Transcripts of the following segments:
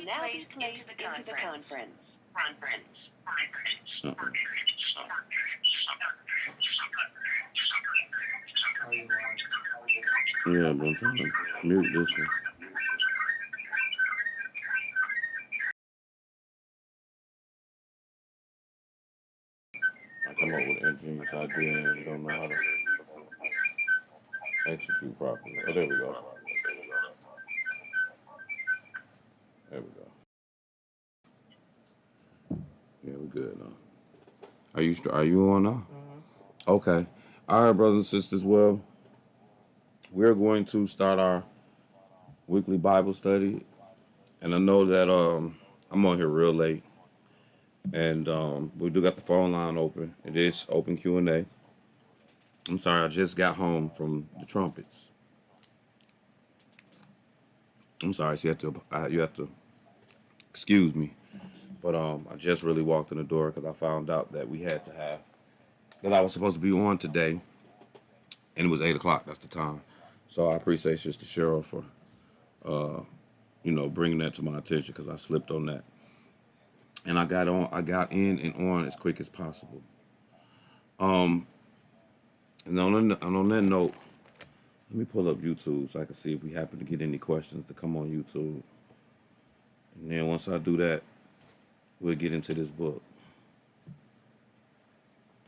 now be placed into the conference. Yeah, but I'm trying to mute this one. I come up with an ingenious idea and we don't know how to execute properly. Oh, there we go. There we go. Yeah, we're good now. Are you on now? Mm-hmm. Okay. All right, brothers and sisters. Well, we're going to start our weekly Bible study, and I know that I'm on here real late, and we do got the phone line open. It is open Q&A. I'm sorry, I just got home from the trumpets. I'm sorry, so you have to excuse me, but I just really walked in the door because I found out that I was supposed to be on today, and it was 8 o'clock. That's the time. So I appreciate Sister Cheryl for, bringing that to my attention because I slipped on that. And I got in and on as quick as possible. And on that note, let me pull up YouTube so I can see if we happen to get any questions to come on YouTube. And then once I do that, we'll get into this book.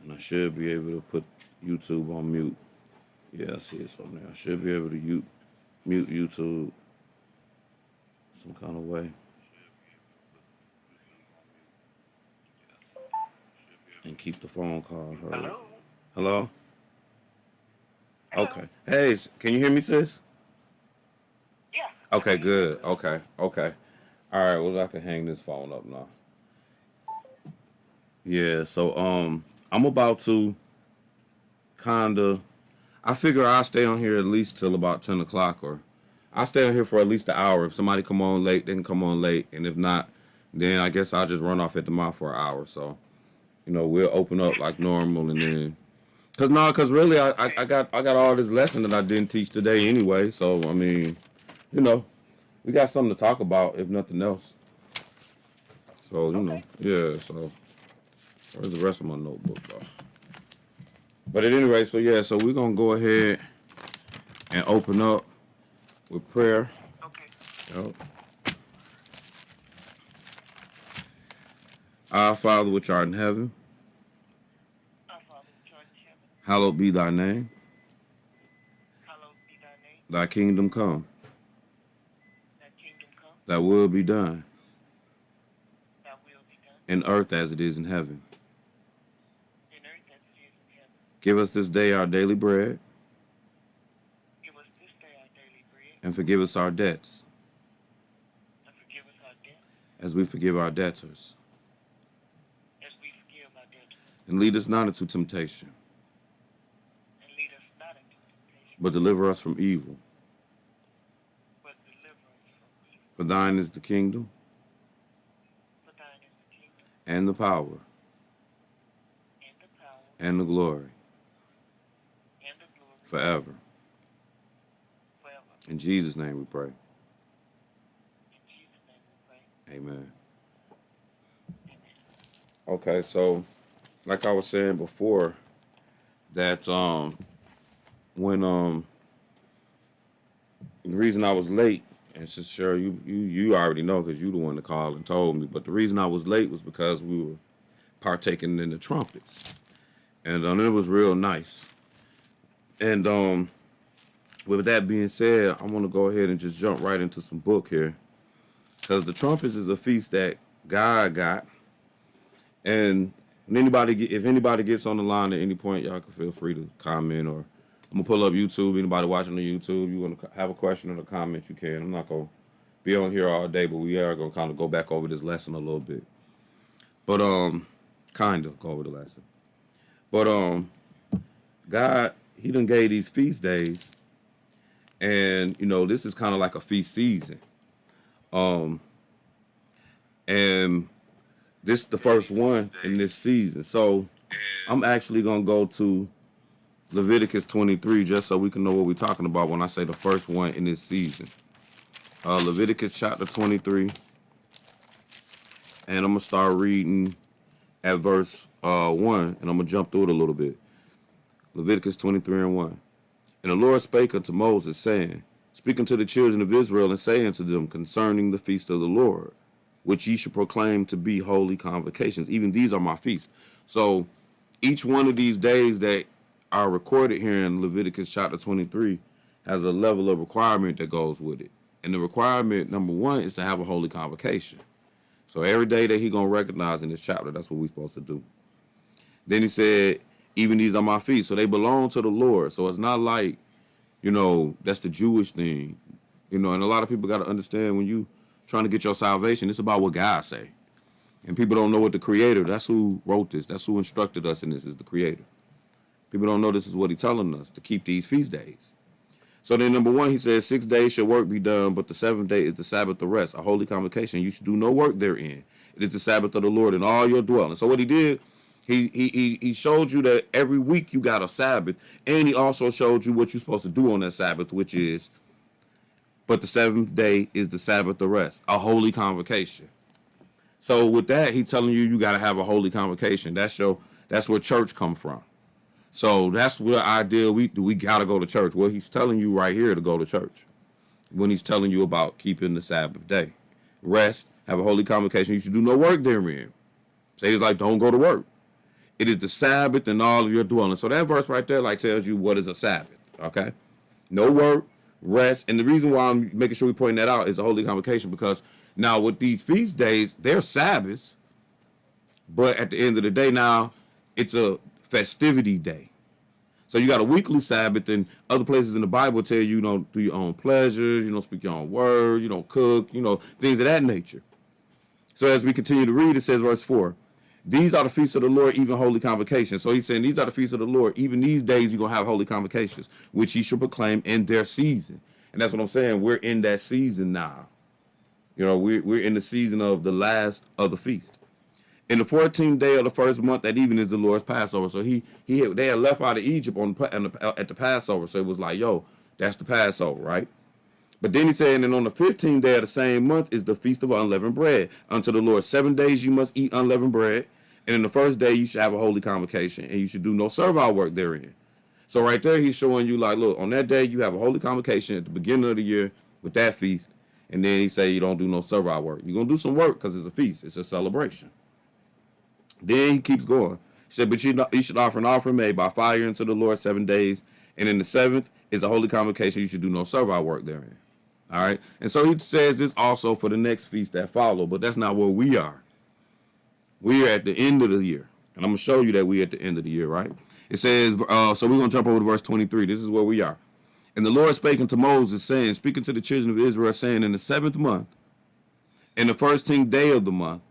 And I should be able to put YouTube on mute. Yeah, I see it's on there. I should be able to mute YouTube some kind of way. And keep the phone call heard. Hello? Hello? Okay. Hey, can you hear me, sis? Yeah. Okay, good. Okay. All right, well, I can hang this phone up now. Yeah, so I'm about to I figure I'll stay on here at least till about 10 o'clock, or I'll stay on here for at least an hour. If somebody come on late, they can come on late, and if not, then I guess I'll just run off at the mouth for an hour. So, we'll open up like normal, and then, cause really I got all this lesson that I didn't teach today anyway. So I mean, we got something to talk about if nothing else. So yeah. So where's the rest of my notebook though? But at any rate, so we're gonna go ahead and open up with prayer. Okay. Yep. Our Father which art in heaven, hallowed be thy name. Thy kingdom come. Thy will be done. In earth as it is in heaven. Give us this day our daily bread. And forgive us our debts. As we forgive our debtors. And lead us not into temptation. But deliver us from evil. For thine is the kingdom. And the power. And the glory. Forever. In Jesus' name we pray. Amen. Okay, so like I was saying before, that when the reason I was late, and Sister sure you already know because you the one that called and told me, but the reason I was late was because we were partaking in the trumpets, and it was real nice. And with that being said, I want to go ahead and just jump right into some book here, because the trumpets is a feast that God got, and if anybody gets on the line at any point, y'all can feel free to comment, or I'm gonna pull up YouTube. Anybody watching on YouTube, you want to have a question or a comment, you can. I'm not gonna be on here all day, but we are gonna kind of go back over this lesson a little bit. But kind of go over the lesson. But God, He done gave these feast days, and this is kind of like a feast season. And this is the first one in this season. So I'm actually gonna go to Leviticus 23 just so we can know what we're talking about when I say the first one in this season. Leviticus chapter 23. and I'm going to start reading at verse 1, and I'm going to jump through it a little bit. Leviticus 23:1. And the Lord spake unto Moses, saying, Speak unto the children of Israel, and say unto them concerning the feast of the Lord, which ye shall proclaim to be holy convocations. Even these are my feasts. So each one of these days that are recorded here in Leviticus chapter 23 has a level of requirement that goes with it. And the requirement, number one, is to have a holy convocation. So every day that he's going to recognize in this chapter, that's what we're supposed to do. Then he said, even these are my feasts. So they belong to the Lord. So it's not like, that's the Jewish thing. And a lot of people got to understand when you trying to get your salvation, it's about what God say. And people don't know what the Creator, that's who wrote this. That's who instructed us in this, is the Creator. People don't know this is what he's telling us, to keep these feast days. So then number 1, he says, 6 days shall work be done, but the 7th day is the Sabbath of rest, a holy convocation. You should do no work therein. It is the Sabbath of the Lord in all your dwelling. So what he did, he showed you that every week you got a Sabbath, and he also showed you what you're supposed to do on that Sabbath, which is, but the 7th day is the Sabbath of rest, a holy convocation. So with that, he's telling you got to have a holy convocation. That's where church come from. So that's what idea we got to go to church. Well, he's telling you right here to go to church when he's telling you about keeping the Sabbath day. Rest, have a holy convocation. You should do no work therein. Say it's like, don't go to work. It is the Sabbath in all of your dwelling. So that verse right there tells you what is a Sabbath, okay? No work, rest. And the reason why I'm making sure we point that out is a holy convocation, because now with these feast days, they're Sabbaths, but at the end of the day now, it's a festivity day. So you got a weekly Sabbath, and other places in the Bible tell you don't do your own pleasures, you don't speak your own words, you don't cook, things of that nature. So as we continue to read, it says verse 4, these are the feasts of the Lord, even holy convocations. So he's saying these are the feasts of the Lord. Even these days you're going to have holy convocations, which ye shall proclaim in their season. And that's what I'm saying. We're in that season now. We're in the season of the last of the feast. In the 14th day of the first month, that even is the Lord's Passover. So they had left out of Egypt at the Passover. So it was like, that's the Passover, right? But then he said, and on the 15th day of the same month is the feast of unleavened bread. Unto the Lord 7 days you must eat unleavened bread. And in the first day you should have a holy convocation, and you should do no servile work therein. So right there he's showing you, like, look, on that day you have a holy convocation at the beginning of the year with that feast. And then he say you don't do no servile work. You're going to do some work because it's a feast. It's a celebration. Then he keeps going. He said, but you should offer an offering made by fire unto the Lord 7 days. And in the 7th is a holy convocation. You should do no servile work therein. All right. And so he says this also for the next feast that follow, but that's not where we are. We are at the end of the year. And I'm going to show you that we're at the end of the year, right? It says, so we're going to jump over to verse 23. This is where we are. And the Lord spake unto Moses, saying, speaking to the children of Israel, saying, in the 7th month, in the 15th day of the month,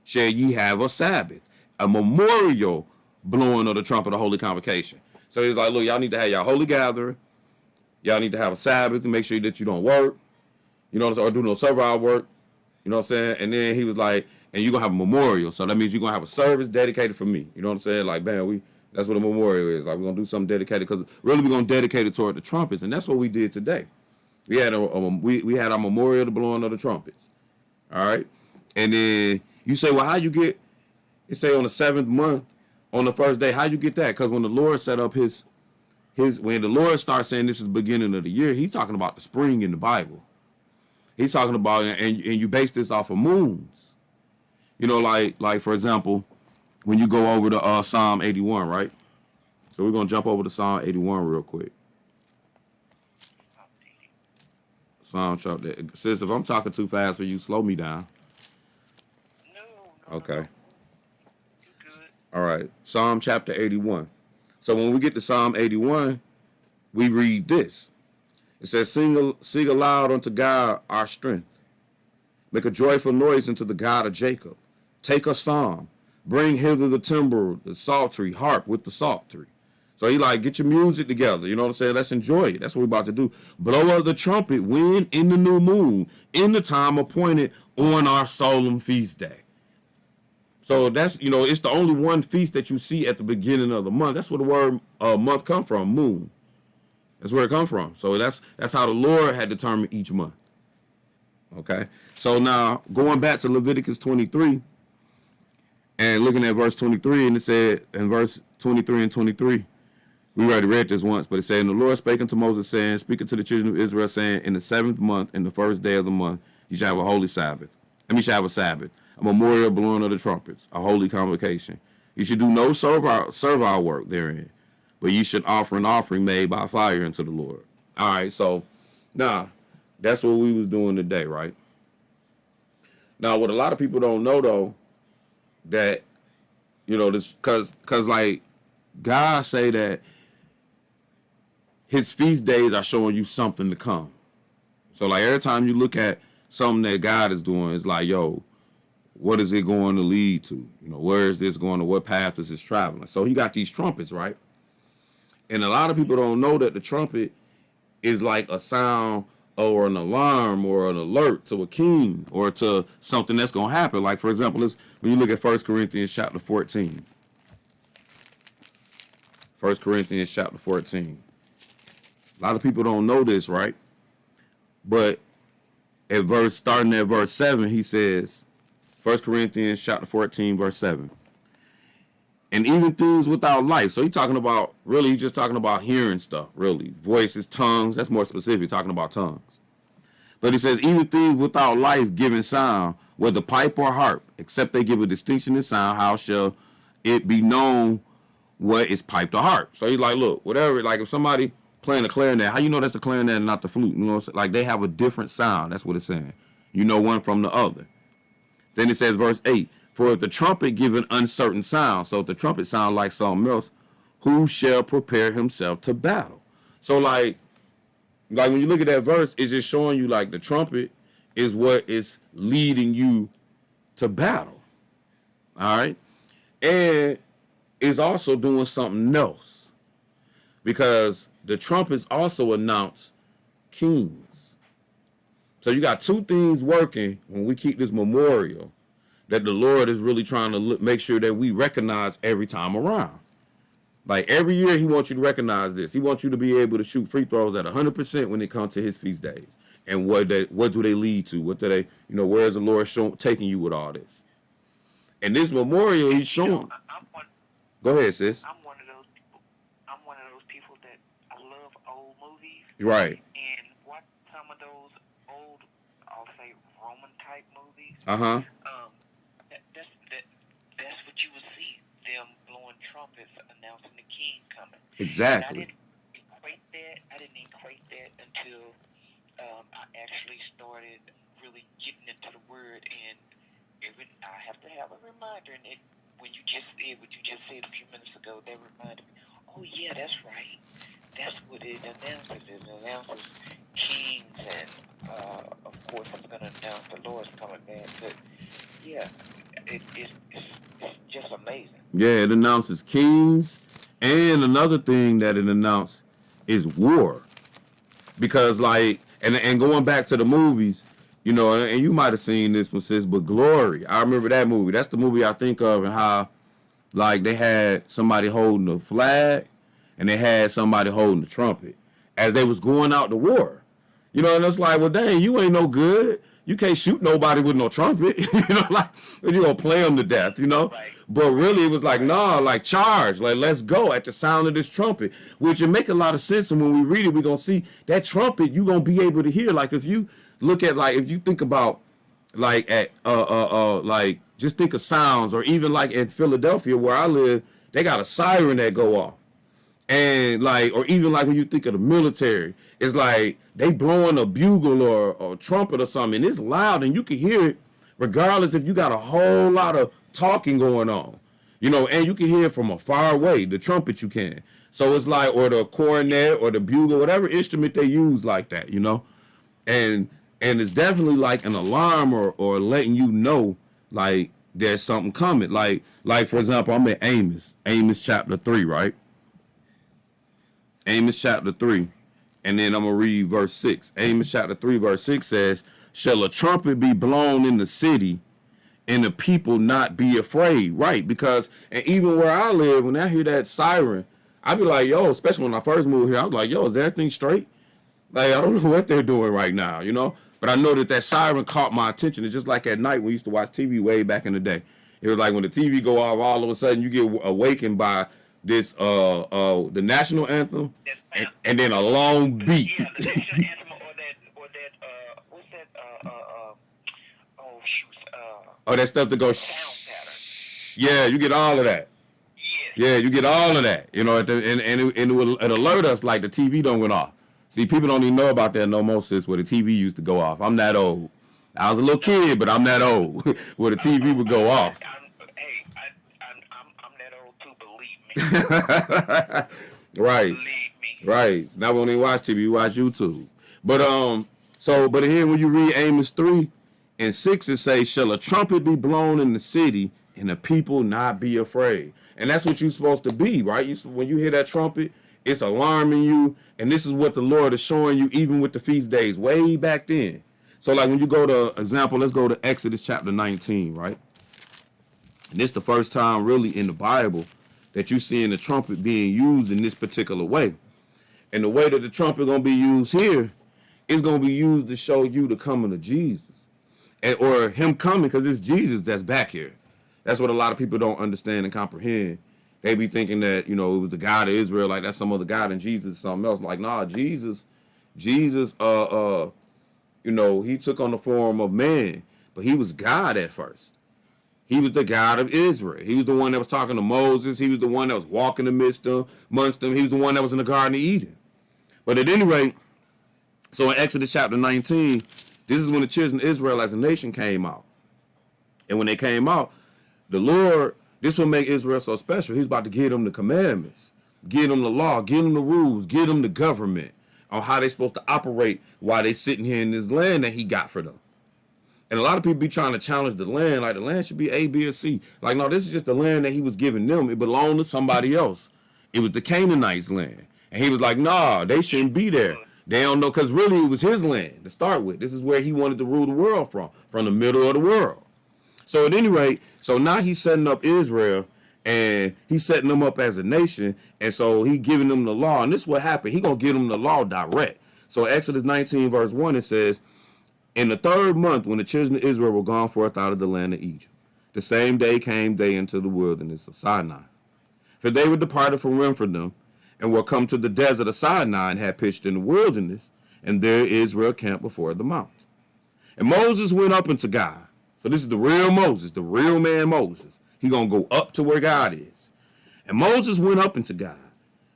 shall ye have a Sabbath, a memorial blowing of the trumpet of holy convocation. So he's like, look, y'all need to have y'all holy gathering. Y'all need to have a Sabbath to make sure that you don't work, or do no servile work. You know what I'm saying? And then he was like, and you're going to have a memorial. So that means you're going to have a service dedicated for me. You know what I'm saying? Like, man, that's what a memorial is. Like, we're going to do something dedicated, because really we're going to dedicate it toward the trumpets. And that's what we did today. We had we had our memorial, the blowing of the trumpets. All right. And then you say, well, how you get, it say on the 7th month, on the first day, how you get that? Because when the Lord set up when the Lord starts saying this is the beginning of the year, he's talking about the spring in the Bible. He's talking about, and you base this off of moons. Like for example, when you go over to Psalm 81, right? So we're going to jump over to Psalm 81 real quick. Psalm chapter. Sis, if I'm talking too fast for you, slow me down. No. Okay. You're good. All right. Psalm chapter 81. So when we get to Psalm 81, we read this. It says, sing aloud unto God our strength. Make a joyful noise unto the God of Jacob. Take a psalm. Bring hither the timbrel, the psaltery, harp with the psaltery. So he like, get your music together. You know what I'm saying? Let's enjoy it. That's what we're about to do. Blow up the trumpet when in the new moon, in the time appointed on our solemn feast day. So that's, it's the only one feast that you see at the beginning of the month. That's where the word month come from, moon. That's where it come from. So that's how the Lord had determined each month. Okay. So now going back to Leviticus 23, And looking at verse 23, and it said in verse 23 and 23, we already read this once, but it said, and the Lord spake unto Moses, saying, speaking to the children of Israel, saying, in the 7th month, in the first day of the month, you shall have a holy Sabbath. And you shall have a Sabbath, a memorial blowing of the trumpets, a holy convocation. You should do no servile work therein, but you should offer an offering made by fire unto the Lord. All right, so now that's what we was doing today, right? Now, what a lot of people don't know, though, that, you know, this, cause like God say that his feast days are showing you something to come. So like every time you look at something that God is doing, it's like, yo, what is it going to lead to? You know, where is this going to? What path is this traveling? So he got these trumpets, right? And a lot of people don't know that the trumpet is like a sound or an alarm or an alert to a king or to something that's going to happen. Like, for example, when you look at 1 Corinthians chapter 14. 1 Corinthians chapter 14. A lot of people don't know this, right? But starting at verse 7, he says, 1 Corinthians chapter 14, verse 7. And even things without life. So he's talking about, really, he's just talking about hearing stuff, really. Voices, tongues, that's more specific, talking about tongues. But he says, even things without life giving sound, whether pipe or harp, except they give a distinction in sound, how shall it be known what is piped or harp? So he's like, look, whatever, like if somebody playing a clarinet, how you know that's the clarinet and not the flute? You know, like they have a different sound. That's what it's saying. You know one from the other. Then it says, verse 8, for if the trumpet give an uncertain sound, so if the trumpet sound like something else, who shall prepare himself to battle? So like when you look at that verse, it's just showing you like the trumpet is what is leading you to battle. All right. And it's also doing something else, because the trumpets also announce kings. So you got two things working when we keep this memorial that the Lord is really trying to make sure that we recognize every time around. Like every year, he wants you to recognize this. He wants you to be able to shoot free throws at 100% when it comes to his feast days. And what do they lead to? What do they, where is the Lord taking you with all this? And this memorial, he's showing. Go ahead, sis. I'm one of those people. I'm one of those people that I love old movies. Right. And watch some of those old, I'll say, Roman type movies. Uh-huh. That's what you would see, them blowing trumpets announcing the king coming. Exactly. I didn't equate that until I actually started really getting into the word, and I have to have a reminder. And when you just said a few minutes ago, that reminded me, oh yeah, that's right. That's what it announces. It announces kings, and of course it's going to announce the Lord's coming back. But yeah, it's just amazing. Yeah, it announces kings, and another thing that it announced is war. Because like, and going back to the movies, and you might have seen this one, sis, but Glory, I remember that movie. That's the movie I think of, and how like they had somebody holding the flag and they had somebody holding the trumpet as they was going out to war. And it's like, well, dang, you ain't no good. You can't shoot nobody with no trumpet. Like you gonna play them to death, Right. But really, it was like, nah, like charge, like let's go at the sound of this trumpet, which it make a lot of sense. And when we read it, we're gonna see that trumpet. You gonna be able to hear. Like if you look at, like if you think about, like at like just think of sounds, or even like in Philadelphia where I live, they got a siren that go off. And like, or even like when you think of the military, it's like they blowing a bugle or trumpet or something, and it's loud and you can hear it regardless if you got a whole lot of talking going on, and you can hear it from a far away, the trumpet you can. So it's like, or the cornet or the bugle, whatever instrument they use like that, and it's definitely like an alarm or letting you know like there's something coming. Like for example, I'm in Amos chapter 3, right? Amos chapter 3, and then I'm going to read verse 6. Amos chapter 3, verse 6 says, shall a trumpet be blown in the city, and the people not be afraid? Right, because, and even where I live, when I hear that siren, I be like, yo, especially when I first moved here, I was like, yo, is everything straight? Like, I don't know what they're doing right now, But I know that siren caught my attention. It's just like at night we used to watch TV way back in the day. It was like when the TV go off, all of a sudden you get awakened by this the national anthem, That's and then a long beat. yeah, the national anthem or that what's that oh shoot Oh, that stuff to go sound pattern. shh. Yeah, you get all of that. Yes. Yeah, you get all of that. You know, it alert us like the TV don't went off. See, people don't even know about that no more, sis, where the TV used to go off. I'm that old. I was a little kid, but I'm that old where the TV would go off. I'm that old too. Believe me. Right, Believe me. right. Now we don't even watch TV, we watch YouTube. But but here when you read Amos 3:6, it says, "Shall a trumpet be blown in the city, and the people not be afraid?" And that's what you're supposed to be, right? When you hear that trumpet, it's alarming you, and this is what the Lord is showing you, even with the feast days way back then. So, like when you go to example, let's go to Exodus chapter 19, right? And this is the first time really in the Bible that you seeing the trumpet being used in this particular way. And the way that the trumpet gonna be used here is gonna be used to show you the coming of Jesus, or him coming, because it's Jesus that's back here. That's what a lot of people don't understand and comprehend. They be thinking that, it was the God of Israel, like that's some other God, and Jesus is something else. Like, nah, Jesus, he took on the form of man, but he was God at first. He was the God of Israel. He was the one that was talking to Moses. He was the one that was walking amongst them. He was the one that was in the Garden of Eden. But at any rate, so in Exodus chapter 19, this is when the children of Israel as a nation came out. And when they came out, the Lord, this will make Israel so special. He's about to give them the commandments, give them the law, give them the rules, give them the government on how they're supposed to operate while they're sitting here in this land that he got for them. And a lot of people be trying to challenge the land, like the land should be A, B, or C. Like, no, this is just the land that he was giving them. It belonged to somebody else. It was the Canaanites' land. And he was like, nah, they shouldn't be there. They don't know, because really it was his land to start with. This is where he wanted to rule the world from the middle of the world. So at any rate, so now he's setting up Israel, and he's setting them up as a nation, and so he giving them the law. And this is what happened. He going to give them the law direct. So Exodus 19, verse 1, it says, "In the 3rd month, when the children of Israel were gone forth out of the land of Egypt, the same day came they into the wilderness of Sinai. For they were departed from Rephidim, and were come to the desert of Sinai, and had pitched in the wilderness, and there Israel camped before the mount. And Moses went up unto God." So this is the real Moses, the real man Moses. He going to go up to where God is. "And Moses went up unto God,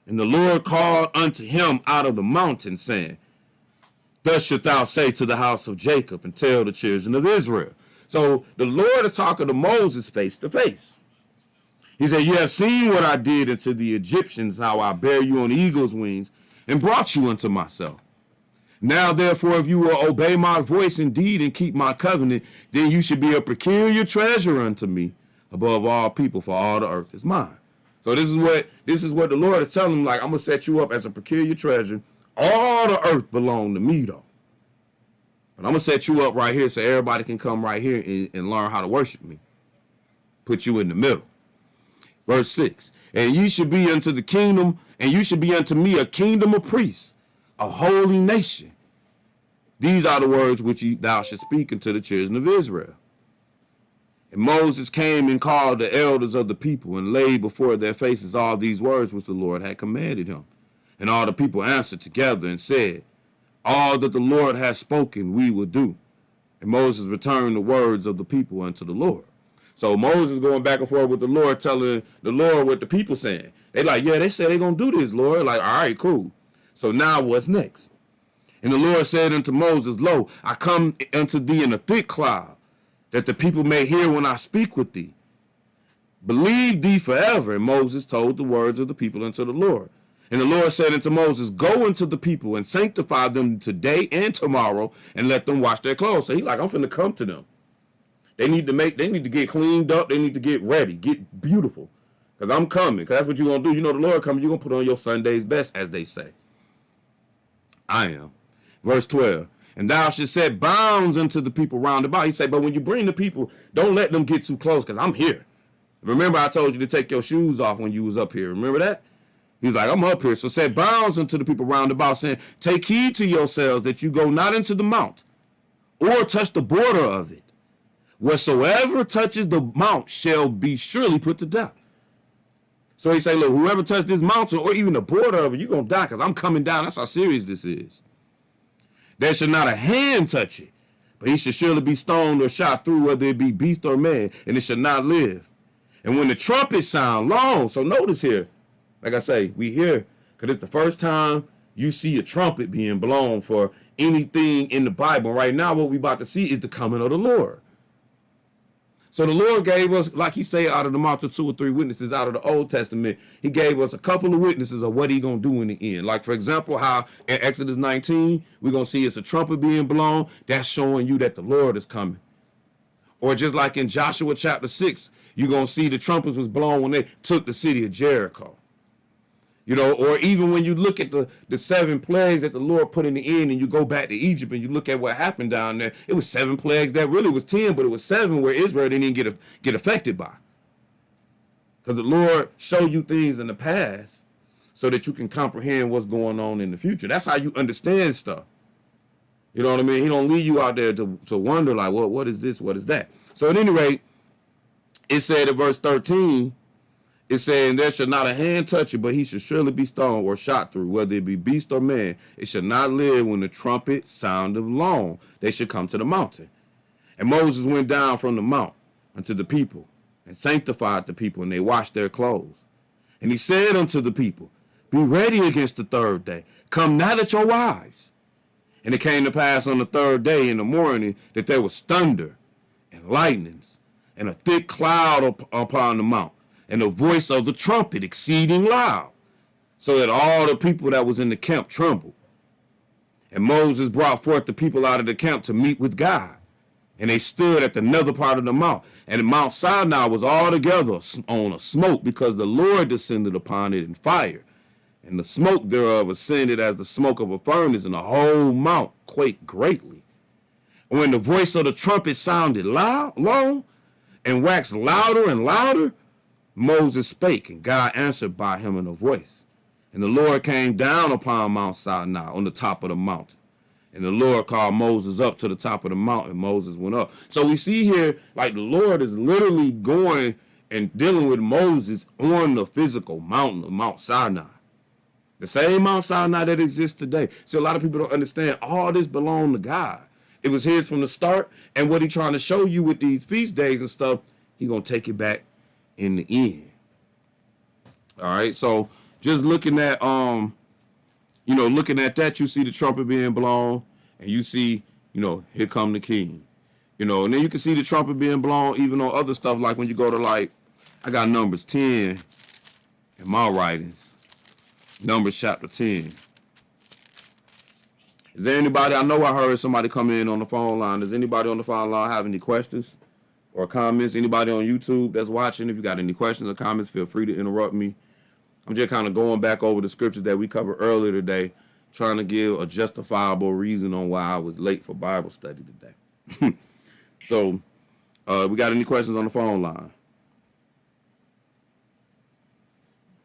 and the Lord called unto him out of the mountain, saying, Thus shalt thou say to the house of Jacob, and tell the children of Israel." So the Lord is talking to Moses face to face. He said, "You have seen what I did unto the Egyptians, how I bare you on eagle's wings, and brought you unto myself. Now, therefore, if you will obey my voice indeed and keep my covenant, then you should be a peculiar treasure unto me above all people, for all the earth is mine." So this is what the Lord is telling him, like, I'm going to set you up as a peculiar treasure. All the earth belong to me, though. But I'm going to set you up right here so everybody can come right here and learn how to worship me. Put you in the middle. Verse 6, "And you should be unto the kingdom, and you should be unto me a kingdom of priests, a holy nation. These are the words which thou shalt speak unto the children of Israel." And Moses came and called the elders of the people, and laid before their faces all these words which the Lord had commanded him. And all the people answered together and said, "All that the Lord has spoken we will do." And Moses returned the words of the people unto the Lord. So Moses going back and forth with the Lord, telling the Lord what the people saying. They like, yeah, they said they going to do this, Lord. Like, all right, cool. So now what's next? "And the Lord said unto Moses, Lo, I come unto thee in a thick cloud, that the people may hear when I speak with thee. Believe thee forever." And Moses told the words of the people unto the Lord. And the Lord said unto Moses, "Go unto the people and sanctify them today and tomorrow, and let them wash their clothes." So he like, I'm finna come to them. They need to get cleaned up. They need to get ready, get beautiful. Because I'm coming. Because that's what you're going to do. You know the Lord coming. You're going to put on your Sunday's best, as they say. I am. Verse 12. "And thou shalt set bounds unto the people round about." He said, but when you bring the people, don't let them get too close, because I'm here. Remember I told you to take your shoes off when you was up here. Remember that? He's like, I'm up here. So set bounds unto the people round about, saying, "Take heed to yourselves that you go not into the mount, or touch the border of it, Whatsoever touches the mount shall be surely put to death. So he say, look, whoever touched this mountain or even the border of it, you're going to die because I'm coming down. That's how serious this is. There should not a hand touch it, but he should surely be stoned or shot through, whether it be beast or man, and it shall not live. And when the trumpet sound long, so notice here, like I say, we hear, because it's the first time you see a trumpet being blown for anything in the Bible. Right now, what we about to see is the coming of the Lord. So the Lord gave us, like he said, out of the mouth of 2 or 3 witnesses out of the Old Testament, he gave us a couple of witnesses of what he going to do in the end. Like, for example, how in Exodus 19, we're going to see it's a trumpet being blown. That's showing you that the Lord is coming. Or just like in Joshua chapter 6, you're going to see the trumpets was blown when they took the city of Jericho. You know, or even when you look at the 7 plagues that the Lord put in the end and you go back to Egypt and you look at what happened down there, it was 7 plagues that really was 10, but it was 7 where Israel didn't even get affected by. Because the Lord showed you things in the past so that you can comprehend what's going on in the future. That's how you understand stuff. You know what I mean? He don't leave you out there to wonder like, well, what is this? What is that? So at any rate, it said in verse 13, it's saying, there shall not a hand touch it, but he shall surely be stoned or shot through, whether it be beast or man. It shall not live when the trumpet soundeth long. They should come to the mountain. And Moses went down from the mount unto the people and sanctified the people, and they washed their clothes. And he said unto the people, be ready against the 3rd day. Come not at your wives. And it came to pass on the 3rd day in the morning that there was thunder and lightnings and a thick cloud upon the mount, and the voice of the trumpet exceeding loud, so that all the people that was in the camp trembled. And Moses brought forth the people out of the camp to meet with God. And they stood at the nether part of the mount. And Mount Sinai was altogether on a smoke, because the Lord descended upon it in fire. And the smoke thereof ascended as the smoke of a furnace, and the whole mount quaked greatly. And when the voice of the trumpet sounded long, and waxed louder and louder, Moses spake, and God answered by him in a voice. And the Lord came down upon Mount Sinai on the top of the mountain. And the Lord called Moses up to the top of the mountain, and Moses went up. So we see here, like the Lord is literally going and dealing with Moses on the physical mountain of Mount Sinai. The same Mount Sinai that exists today. So a lot of people don't understand all this belonged to God. It was his from the start. And what he's trying to show you with these feast days and stuff, he's going to take it back in the end. All right, so just looking at looking at that, you see the trumpet being blown, and you see, here come the king. And then you can see the trumpet being blown even on other stuff, like when you go to, like, I got Numbers 10 in my writings. Numbers chapter 10. Is there anybody, I know I heard somebody come in on the phone line. Does anybody on the phone line have any questions or comments? Anybody on YouTube that's watching, if you got any questions or comments, feel free to interrupt me. I'm just kind of going back over the scriptures that we covered earlier today, trying to give a justifiable reason on why I was late for Bible study today. So, we got any questions on the phone line?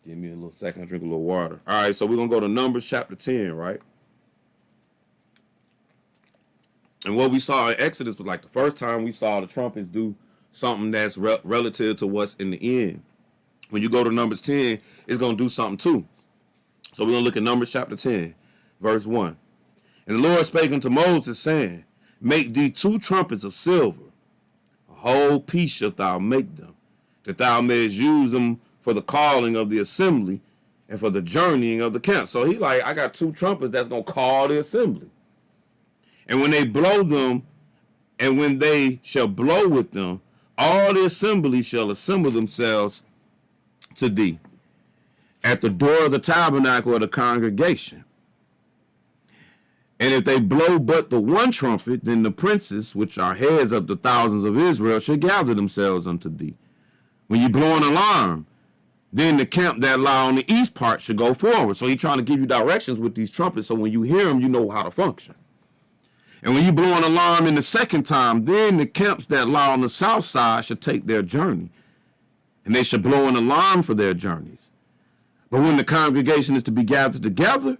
Give me a little second, drink a little water. All right, so we're going to go to Numbers chapter 10, right? And what we saw in Exodus was like the first time we saw the trumpets do something that's relative to what's in the end. When you go to Numbers 10, it's going to do something too. So we're going to look at Numbers chapter 10, verse 1. And the Lord spake unto Moses, saying, make thee 2 trumpets of silver. A whole piece shalt thou make them, that thou mayest use them for the calling of the assembly and for the journeying of the camp. So he like, I got 2 trumpets that's going to call the assembly. And when they blow them, and when they shall blow with them, all the assembly shall assemble themselves to thee at the door of the tabernacle of the congregation. And if they blow but the one trumpet, then the princes, which are heads of the thousands of Israel, shall gather themselves unto thee. When you blow an alarm, then the camp that lie on the east part should go forward. So he's trying to give you directions with these trumpets, so when you hear them, you know how to function. And when you blow an alarm in the second time, then the camps that lie on the south side should take their journey, and they should blow an alarm for their journeys. But when the congregation is to be gathered together,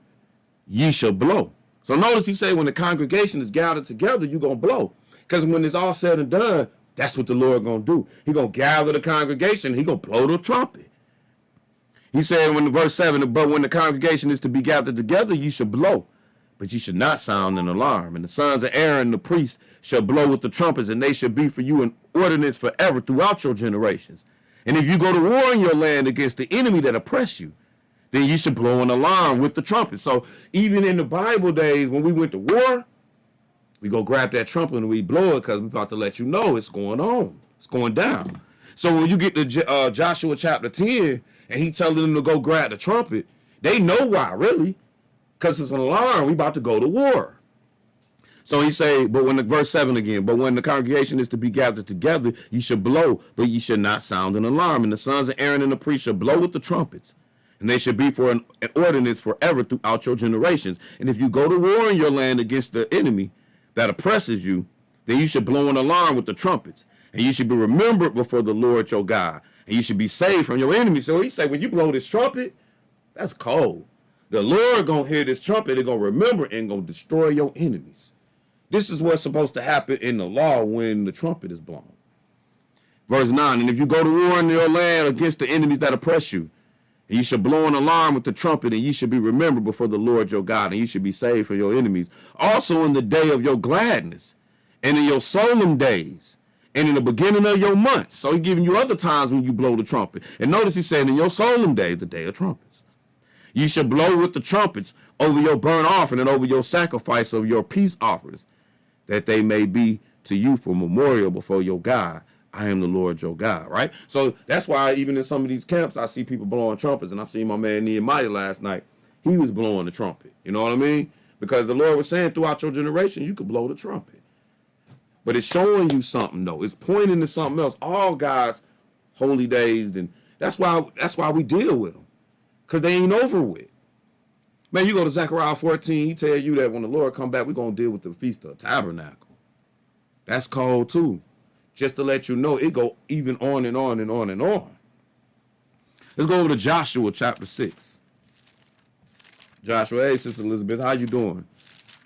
ye shall blow. So notice he say when the congregation is gathered together, you're going to blow. Because when it's all said and done, That's what the Lord gonna do. He gonna gather the congregation. He gonna blow the trumpet. He said when verse 7, but when the congregation is to be gathered together, you should blow, but you should not sound an alarm. And the sons of Aaron, the priest, shall blow with the trumpets, and they shall be for you an ordinance forever throughout your generations. And if you go to war in your land against the enemy that oppress you, then you should blow an alarm with the trumpet. So even in the Bible days, when we went to war, we go grab that trumpet and we blow it because we're about to let you know it's going on. It's going down. So when you get to Joshua chapter 10, and he telling them to go grab the trumpet, they know why, really, because it's an alarm. We about to go to war. So he say, but when the verse 7 again, but when the congregation is to be gathered together, you should blow, but you should not sound an alarm. And the sons of Aaron and the priest shall blow with the trumpets, and they should be for an ordinance forever throughout your generations. And if you go to war in your land against the enemy that oppresses you, then you should blow an alarm with the trumpets, and you should be remembered before the Lord your God, and you should be saved from your enemies. So he said, when you blow this trumpet, that's cold. The Lord gonna hear this trumpet, and gonna remember and gonna destroy your enemies. This is what's supposed to happen in the law when the trumpet is blown. Verse 9, and if you go to war in your land against the enemies that oppress you, and you should blow an alarm with the trumpet, and you should be remembered before the Lord your God, and you should be saved from your enemies. Also in the day of your gladness, and in your solemn days, and in the beginning of your months. So he's giving you other times when you blow the trumpet. And notice he said, in your solemn days, the day of trumpets, you shall blow with the trumpets over your burnt offering and over your sacrifice of your peace offerings, that they may be to you for memorial before your God. I am the Lord your God, right? So that's why even in some of these camps, I see people blowing trumpets. And I see my man Nehemiah last night. He was blowing the trumpet. You know what I mean? Because the Lord was saying throughout your generation, you could blow the trumpet. But it's showing you something, though. It's pointing to something else. All God's holy days, and that's why we deal with them, because they ain't over with. Man, you go to Zechariah 14, he tell you that when the Lord come back, we're going to deal with the Feast of Tabernacle. That's cold, too. Just to let you know, it go even on and on and on and on. Let's go over to Joshua chapter 6. Joshua, hey, Sister Elizabeth, how you doing?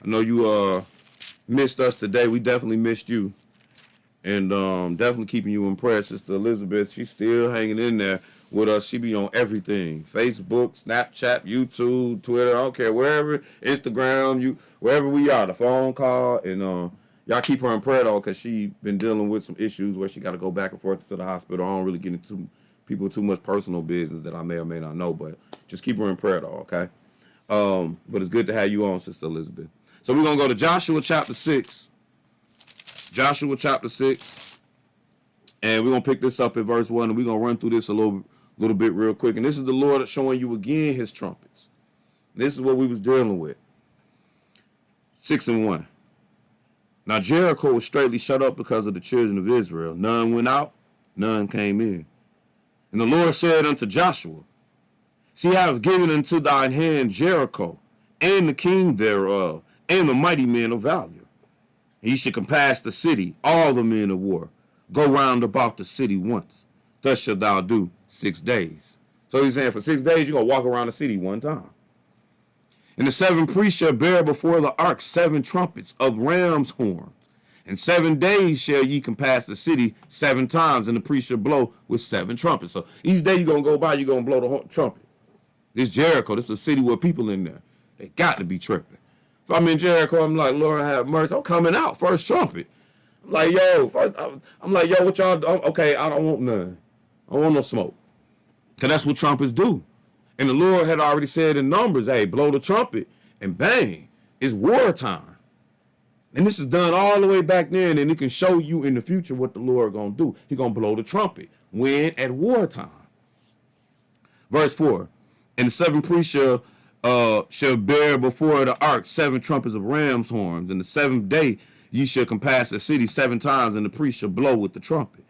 I know you missed us today. We definitely missed you. And definitely keeping you in prayer, Sister Elizabeth. She's still hanging in there with us. She be on everything. Facebook, Snapchat, YouTube, Twitter, I don't care, wherever, Instagram, wherever we are, the phone call. And y'all keep her in prayer, though, because she been dealing with some issues where she got to go back and forth to the hospital. I don't really get into people too much personal business that I may or may not know, but just keep her in prayer, though, okay? But it's good to have you on, Sister Elizabeth. So we're going to go to Joshua chapter 6. Joshua chapter 6. And we're going to pick this up at verse 1, and we're going to run through this a little bit real quick. And this is the Lord showing you again his trumpets. This is what we was dealing with. 6 and 1. Now Jericho was straightly shut up because of the children of Israel. None went out, none came in. And the Lord said unto Joshua, see, I have given unto thine hand Jericho, and the king thereof, and the mighty men of valor. Ye should compass the city, all the men of war. Go round about the city once. Thus shalt thou do 6 days. So he's saying for 6 days, you're going to walk around the city one time. And the 7 priests shall bear before the ark 7 trumpets of ram's horns. And 7 days shall ye compass the city 7 times, and the priest shall blow with 7 trumpets. So each day you're going to go by, you're going to blow the trumpet. This Jericho, this is a city with people in there. They got to be tripping. If I'm in Jericho, I'm like, Lord have mercy. I'm coming out, first trumpet. I'm like, yo, what y'all do? Okay, I don't want none. I don't want no smoke. Because that's what trumpets do. And the Lord had already said in Numbers, hey, blow the trumpet, and bang, it's wartime. And this is done all the way back then, and it can show you in the future what the Lord going to do. He's going to blow the trumpet. When? At wartime. Verse 4, and the 7 priests shall bear before the ark 7 trumpets of ram's horns. And the 7th day ye shall compass the city 7 times, and the priest shall blow with the trumpet.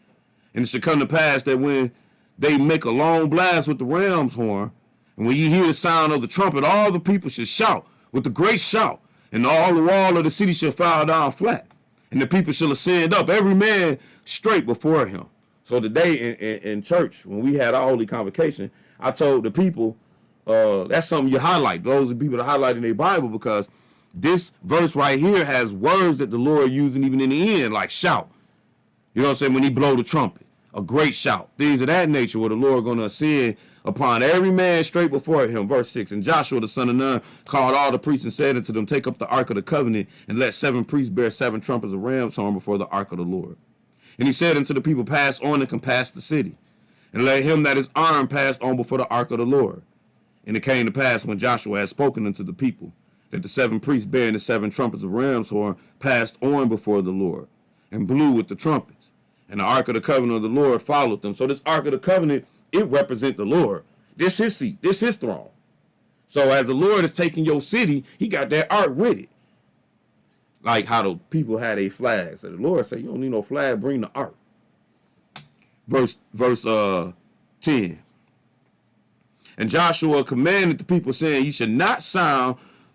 And it shall come to pass that when they make a long blast with the ram's horn, and when you hear the sound of the trumpet, all the people shall shout with a great shout, and all the wall of the city shall fall down flat, and the people shall ascend up, every man straight before him. So today in church, when we had our holy convocation, I told the people, that's something you highlight. Those are people that highlight in their Bible, because this verse right here has words that the Lord using even in the end, like shout. You know what I'm saying? When he blow the trumpet, a great shout. Things of that nature where the Lord going to ascend upon every man straight before him. Verse 6, and Joshua the son of Nun called all the priests and said unto them, take up the ark of the covenant and let 7 priests bear 7 trumpets of ram's horn before the ark of the Lord. And he said unto the people, pass on and compass the city, and let him that is armed pass on before the ark of the Lord. And it came to pass when Joshua had spoken unto the people, that the 7 priests bearing the 7 trumpets of ram's horn passed on before the Lord, and blew with the trumpets. And the ark of the covenant of the Lord followed them. So this ark of the covenant, it represents the Lord. This his seat. This his throne. So as the Lord is taking your city, he got that ark with it. Like how the people had a flag. So the Lord said, you don't need no flag, bring the ark. Verse 10. And Joshua commanded the people, saying, you should not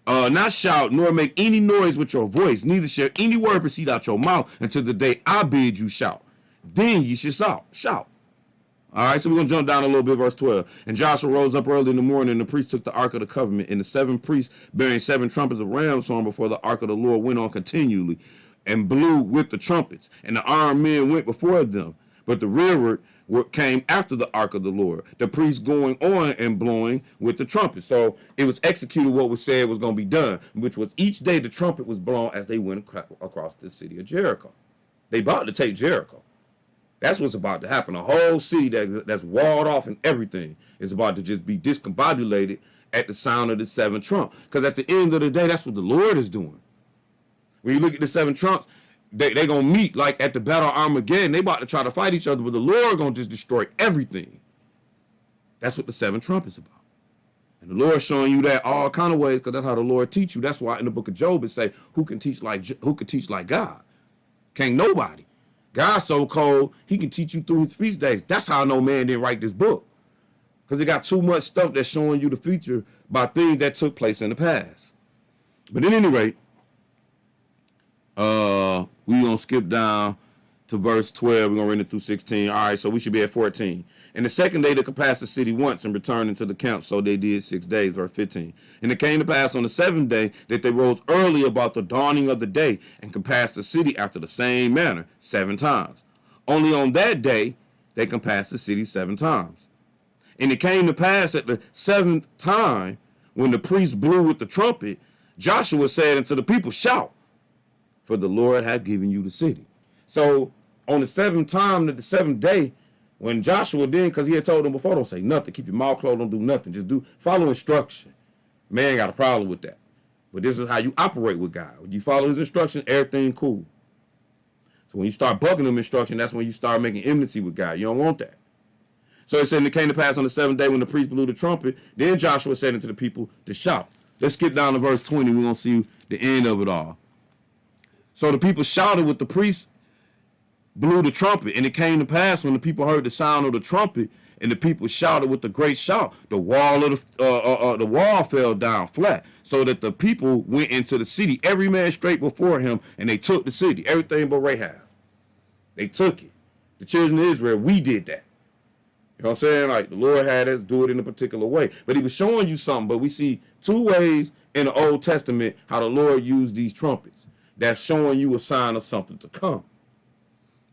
not shout, nor make any noise with your voice, neither shall any word proceed out your mouth until the day I bid you shout. Then you should shout. All right, so we're going to jump down a little bit, verse 12. And Joshua rose up early in the morning, and the priests took the ark of the covenant, and the 7 priests bearing 7 trumpets of ram's horn before the ark of the Lord went on continually, and blew with the trumpets. And the armed men went before them, but the rearward came after the ark of the Lord, the priests going on and blowing with the trumpet. So it was executed what was said was going to be done, which was each day the trumpet was blown as they went across the city of Jericho. They about to take Jericho. That's what's about to happen. A whole city that's walled off and everything is about to just be discombobulated at the sound of the 7 trumps. Because at the end of the day, that's what the Lord is doing. When you look at the 7 trumps, they going to meet like at the Battle of Armageddon. They about to try to fight each other, but the Lord going to just destroy everything. That's what the 7 trumpets is about. And the Lord showing you that all kind of ways, because that's how the Lord teach you. That's why in the book of Job it say, who can teach like God? Can't nobody. God's so cold, he can teach you through his feast days. That's how no man didn't write this book. Because it got too much stuff that's showing you the future by things that took place in the past. But at any rate, we're going to skip down to verse 12. We're going to read it through 16. All right, so we should be at 14. And the second day they could pass the city once and return into the camp. So they did 6 days, verse 15. And it came to pass on the 7th day that they rose early about the dawning of the day and compassed the city after the same manner 7 times. Only on that day they compassed the city 7 times. And it came to pass at the 7th time when the priest blew with the trumpet, Joshua said unto the people, shout, for the Lord hath given you the city. So on the 7th time, the 7th day, when Joshua did, because he had told them before, don't say nothing, keep your mouth closed, don't do nothing, just follow instruction. Man got a problem with that. But this is how you operate with God. When you follow his instruction, everything cool. So when you start bucking them instruction, that's when you start making enmity with God. You don't want that. So it said, and it came to pass on the 7th day when the priest blew the trumpet, then Joshua said unto the people to shout. Let's skip down to verse 20. We're going to see the end of it all. So the people shouted with the priest blew the trumpet, and it came to pass when the people heard the sound of the trumpet, and the people shouted with a great shout. The wall of the wall fell down flat, so that the people went into the city, every man straight before him, and they took the city, everything but Rahab. They took it. The children of Israel, we did that. You know what I'm saying? Like the Lord had us do it in a particular way, but he was showing you something. But we see 2 ways in the Old Testament how the Lord used these trumpets. That's showing you a sign of something to come.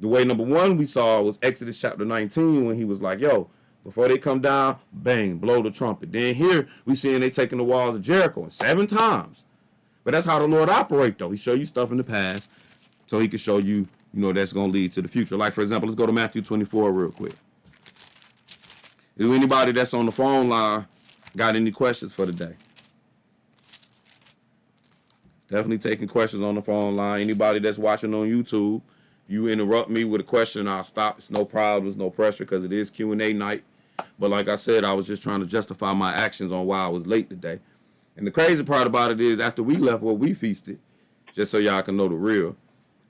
The way number 1 we saw was Exodus chapter 19 when he was like, yo, before they come down, bang, blow the trumpet. Then here we seeing they taking the walls of Jericho 7 times. But that's how the Lord operate though. He show you stuff in the past so he can show you, that's going to lead to the future. Like for example, let's go to Matthew 24 real quick. Is anybody that's on the phone line got any questions for the day? Definitely taking questions on the phone line. Anybody that's watching on YouTube, you interrupt me with a question, I'll stop. It's no problem. It's no pressure because it is Q&A night. But like I said, I was just trying to justify my actions on why I was late today. And the crazy part about it is after we left where we feasted, just so y'all can know the real,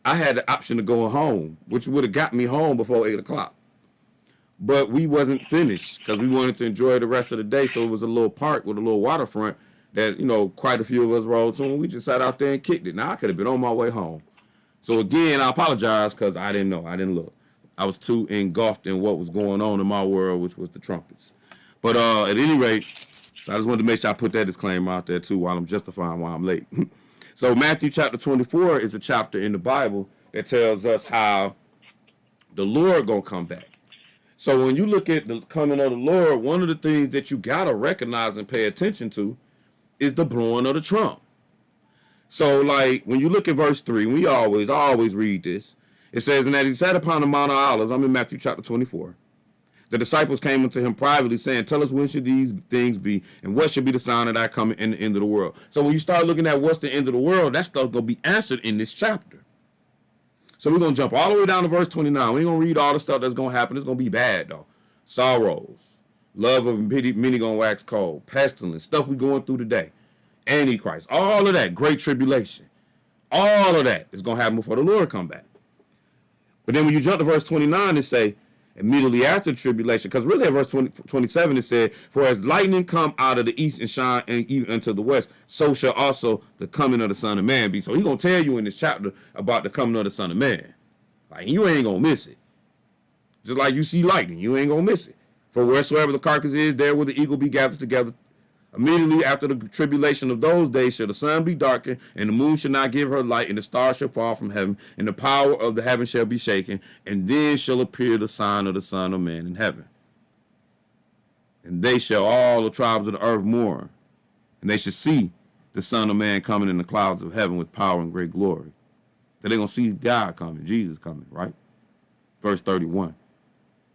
I had the option to go home, which would have got me home before 8 o'clock. But we wasn't finished because we wanted to enjoy the rest of the day. So it was a little park with a little waterfront that, quite a few of us rode to. And we just sat out there and kicked it. Now, I could have been on my way home. So again, I apologize because I didn't know. I didn't look. I was too engulfed in what was going on in my world, which was the trumpets. But at any rate, so I just wanted to make sure I put that disclaimer out there too while I'm justifying why I'm late. So Matthew chapter 24 is a chapter in the Bible that tells us how The Lord gonna come back. So when you look at the coming of the Lord, one of the things that you gotta recognize and pay attention to is the blowing of the trump. So like when you look at verse 3, I always read this. It says, and as he sat upon the Mount of Olives, I'm in Matthew chapter 24. The disciples came unto him privately, saying, tell us when should these things be, and what should be the sign of thy coming in the end of the world. So when you start looking at what's the end of the world, that stuff gonna be answered in this chapter. So we're gonna jump all the way down to verse 29. We ain't gonna read all the stuff that's gonna happen. It's gonna be bad though. Sorrows, love of many gonna wax cold, pestilence, stuff we going through today, Antichrist, all of that, great tribulation, all of that is gonna happen before the Lord come back. But then when you jump to verse 29 and say, immediately after the tribulation, because really at verse 27 it said, for as lightning come out of the east and shine and even unto the west, so shall also the coming of the Son of Man be. So he's going to tell you in this chapter about the coming of the Son of Man. Like, you ain't going to miss it. Just like you see lightning, you ain't going to miss it. For wheresoever the carcass is, there will the eagle be gathered together. Immediately after the tribulation of those days shall the sun be darkened, and the moon shall not give her light, and the stars shall fall from heaven, and the power of the heaven shall be shaken, and then shall appear the sign of the Son of Man in heaven. And they shall all the tribes of the earth mourn, and they shall see the Son of Man coming in the clouds of heaven with power and great glory. So they're going to see God coming, Jesus coming, right? Verse 31.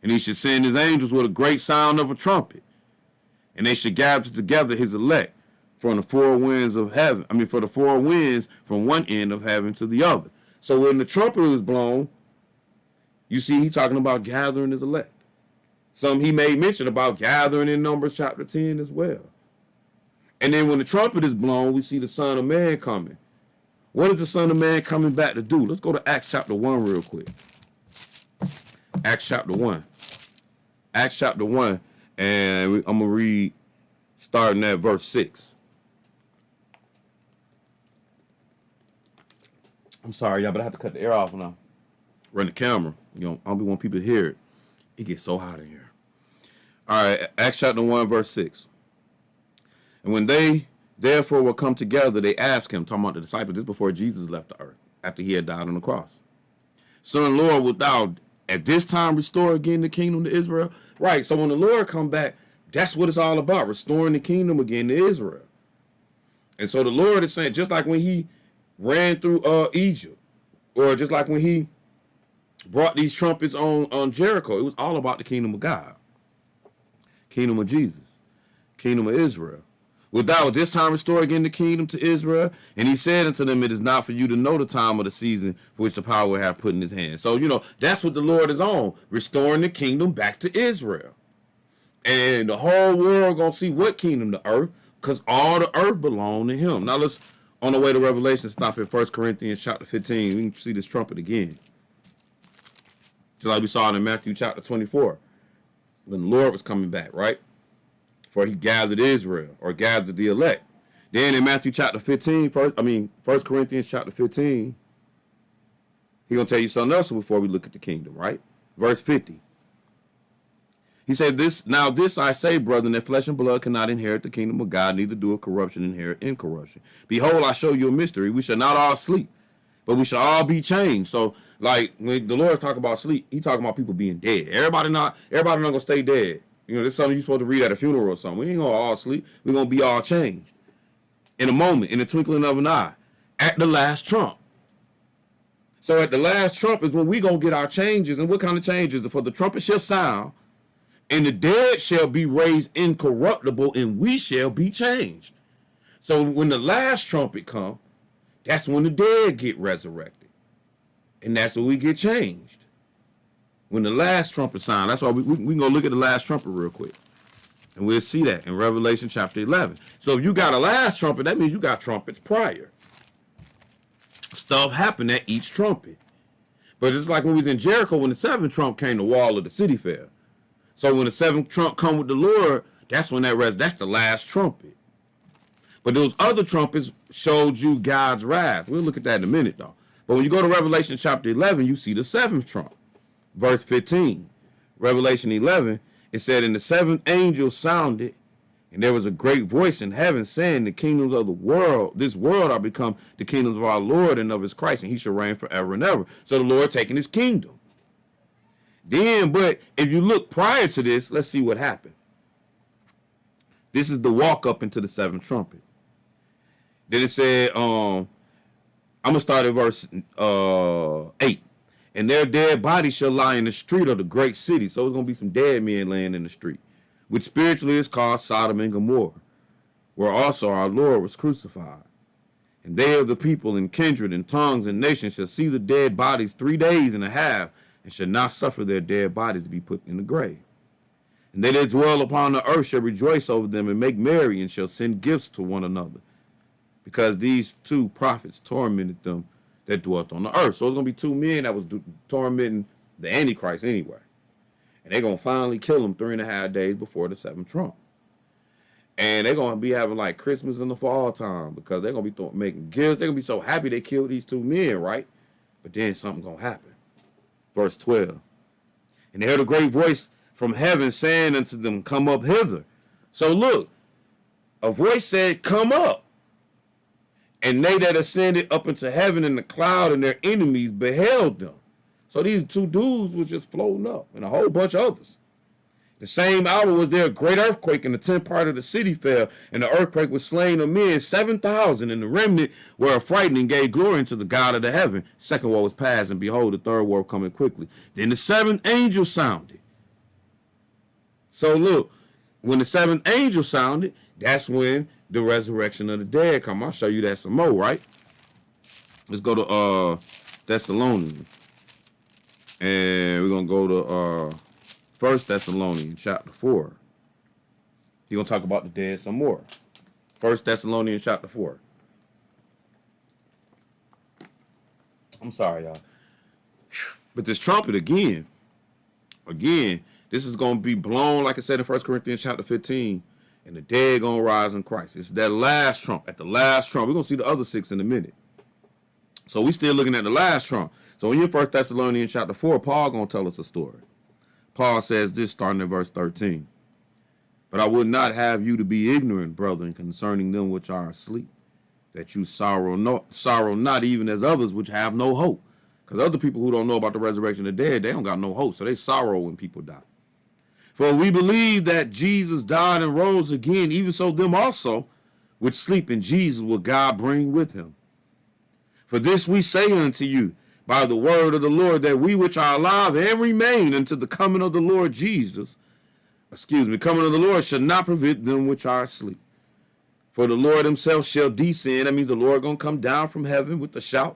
And he shall send his angels with a great sound of a trumpet, and they should gather together his elect from the four winds of heaven. For the four winds from one end of heaven to the other. So when the trumpet is blown, you see he's talking about gathering his elect. Some he made mention about gathering in Numbers chapter 10 as well. And then when the trumpet is blown, we see the Son of Man coming. What is the Son of Man coming back to do? Let's go to Acts chapter 1 real quick. Acts chapter 1. Acts chapter 1. And I'm going to read starting at verse 6. I'm sorry, y'all, but I have to cut the air off when I run the camera. You know, I don't want people to hear it. It gets so hot in here. All right, Acts chapter 1, verse 6. And when they therefore were come together, they asked him, talking about the disciples, this before Jesus left the earth, after he had died on the cross. Son, Lord, wilt thou at this time restore again the kingdom to Israel? Right, so when the Lord come back, that's what it's all about, restoring the kingdom again to Israel. And so the Lord is saying, just like when he ran through Egypt, or just like when he brought these trumpets on Jericho, it was all about the kingdom of God, kingdom of Jesus, kingdom of Israel. Wilt thou at this time restore again the kingdom to Israel? And he said unto them, it is not for you to know the time or the season for which the power will have put in his hand. So, you know, that's what the Lord is on, restoring the kingdom back to Israel. And the whole world going to see what kingdom? The earth, because all the earth belong to him. Now let's, on the way to Revelation, stop at 1 Corinthians chapter 15. We can see this trumpet again. Just like we saw it in Matthew chapter 24, when the Lord was coming back, right? For he gathered Israel, or gathered the elect. Then in Matthew chapter 15, 1 Corinthians chapter 15, he's going to tell you something else before we look at the kingdom, right? Verse 50. He said, this I say, brethren, that flesh and blood cannot inherit the kingdom of God, neither do a corruption inherit incorruption. Behold, I show you a mystery. We shall not all sleep, but we shall all be changed. So, like, when the Lord talk about sleep, he talking about people being dead. Everybody not going to stay dead. You know, this is something you're supposed to read at a funeral or something. We ain't going to all sleep. We're going to be all changed. In a moment, in the twinkling of an eye, at the last trump. So at the last trump is when we going to get our changes. And what kind of changes? For the trumpet shall sound, and the dead shall be raised incorruptible, and we shall be changed. So when the last trumpet come, that's when the dead get resurrected. And that's when we get changed. When the last trumpet sound, that's why we can go look at the last trumpet real quick. And we'll see that in Revelation chapter 11. So if you got a last trumpet, that means you got trumpets prior. Stuff happened at each trumpet. But it's like when we was in Jericho, when the seventh trump came, the wall of the city fell. So when the seventh trump come with the Lord, that's when that's the last trumpet. But those other trumpets showed you God's wrath. We'll look at that in a minute, though. But when you go to Revelation chapter 11, you see the seventh trump. Verse 15, Revelation 11, it said, and the seventh angel sounded, and there was a great voice in heaven saying, the kingdoms of the world, this world are become the kingdoms of our Lord and of his Christ, and he shall reign forever and ever. So the Lord taking his kingdom. Then, but if you look prior to this, let's see what happened. This is the walk up into the seventh trumpet. Then it said, I'm gonna start at verse 8. And their dead bodies shall lie in the street of the great city. So it's gonna be some dead men laying in the street, which spiritually is called Sodom and Gomorrah, where also our Lord was crucified. And they of the people and kindred and tongues and nations shall see the dead bodies 3 days and a half, and shall not suffer their dead bodies to be put in the grave. And they that dwell upon the earth shall rejoice over them and make merry, and shall send gifts to one another, because these two prophets tormented them that dwelt on the earth. So it's going to be two men that was tormenting the Antichrist anyway. And they're going to finally kill him 3.5 days before the seventh trump. And they're going to be having like Christmas in the fall time, because they're going to be making gifts. They're going to be so happy they killed these two men, right? But then something going to happen. Verse 12. And they heard a great voice from heaven saying unto them, come up hither. So look, a voice said, come up. And they that ascended up into heaven in the cloud, and their enemies beheld them. So these two dudes was just floating up, and a whole bunch of others. The same hour was there a great earthquake, and the 10th part of the city fell, and the earthquake was slain of men 7,000, and the remnant were affrighted and gave glory unto the God of the heaven. Second war was past, and behold, the third war coming quickly. Then the seventh angel sounded. So look, when the seventh angel sounded, that's when the resurrection of the dead come. I'll show you that some more, right? Let's go to Thessalonians, and we're gonna go to 1 Thessalonians chapter 4. He's going to talk about the dead some more. 1 Thessalonians chapter 4. I'm sorry, y'all. But this trumpet again, this is going to be blown, like I said in 1 Corinthians chapter 15, and the dead going to rise in Christ. It's that last trump. At the last trump. We're going to see the other 6 in a minute. So we still looking at the last trump. So in your 1 Thessalonians chapter 4, Paul going to tell us a story. Paul says this starting in verse 13. But I would not have you to be ignorant, brethren, concerning them which are asleep, that you sorrow not even as others which have no hope. Because other people who don't know about the resurrection of the dead, they don't got no hope, so they sorrow when people die. For we believe that Jesus died and rose again, even so them also which sleep in Jesus will God bring with him. For this we say unto you, by the word of the Lord, that we which are alive and remain until the coming of the Lord coming of the Lord shall not prevent them which are asleep. For the Lord himself shall descend. That means the Lord going to come down from heaven with a shout,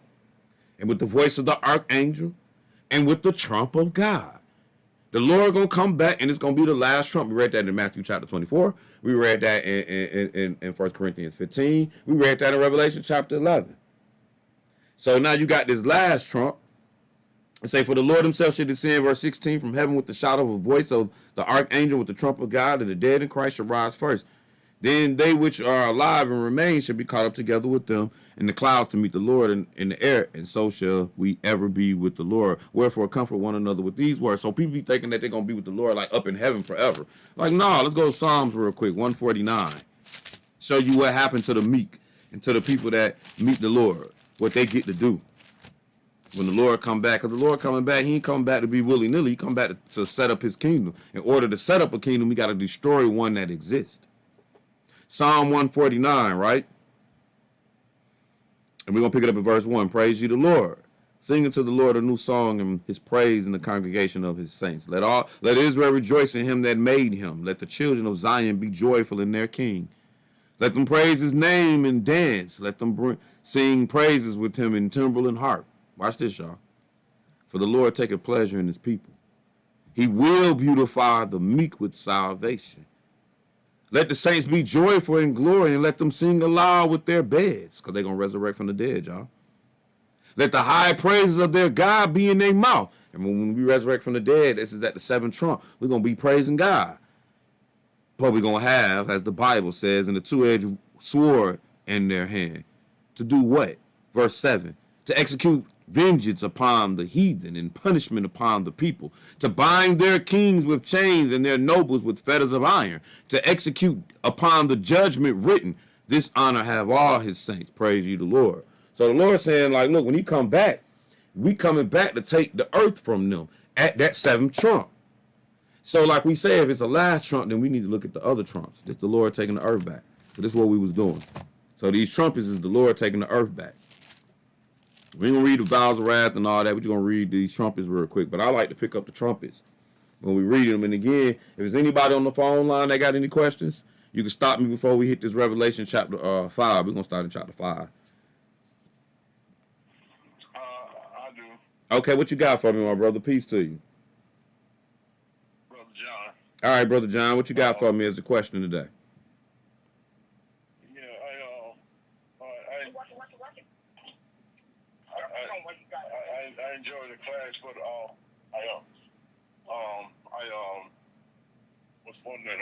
and with the voice of the archangel, and with the trump of God. The Lord going to come back, and it's going to be the last trump. We read that in Matthew chapter 24. We read that in 1 Corinthians 15. We read that in Revelation chapter 11. So now you got this last trump. And say, for the Lord himself shall descend, verse 16, from heaven with the shout of a voice of the archangel with the trump of God, and the dead in Christ shall rise first. Then they which are alive and remain shall be caught up together with them in the clouds to meet the Lord in the air, and so shall we ever be with the Lord. Wherefore comfort one another with these words. So people be thinking that they're going to be with the Lord like up in heaven forever. Like, no, let's go to Psalms real quick, 149. Show you what happened to the meek and to the people that meet the Lord. What they get to do when the Lord come back. Because the Lord coming back, he ain't coming back to be willy-nilly. He come back to set up his kingdom. In order to set up a kingdom, we got to destroy one that exists. Psalm 149, right? And we're going to pick it up at verse 1. Praise ye the Lord. Sing unto the Lord a new song, and his praise in the congregation of his saints. Let Israel rejoice in him that made him. Let the children of Zion be joyful in their king. Let them praise his name and dance. Let them sing praises with him in timbrel and harp. Watch this, y'all. For the Lord taketh pleasure in his people. He will beautify the meek with salvation. Let the saints be joyful in glory, and let them sing aloud with their beds, because they're going to resurrect from the dead, y'all. Let the high praises of their God be in their mouth. And when we resurrect from the dead, this is at the seventh trump. We're going to be praising God. But we're going to have, as the Bible says, in the two-edged sword in their hand. To do what? Verse 7. To execute vengeance upon the heathen and punishment upon the people. To bind their kings with chains and their nobles with fetters of iron. To execute upon the judgment written. This honor have all his saints. Praise ye the Lord. So the Lord saying, like, look, when he come back, we coming back to take the earth from them. at that seventh trump. So like we say, if it's a last trump, then we need to look at the other trumps. It's the Lord taking the earth back. So this is what we was doing. So these trumpets is the Lord taking the earth back. We ain't gonna read the vows of wrath and all that. We're just gonna read these trumpets real quick. But I like to pick up the trumpets when we read them. And again, if there's anybody on the phone line that got any questions, you can stop me before we hit this Revelation chapter 5. We're gonna start in chapter 5. I do. Okay, what you got for me, my brother? Peace to you. Brother John. All right, Brother John, what you got for me as a question today? Yeah, I enjoy the class, but I was wondering,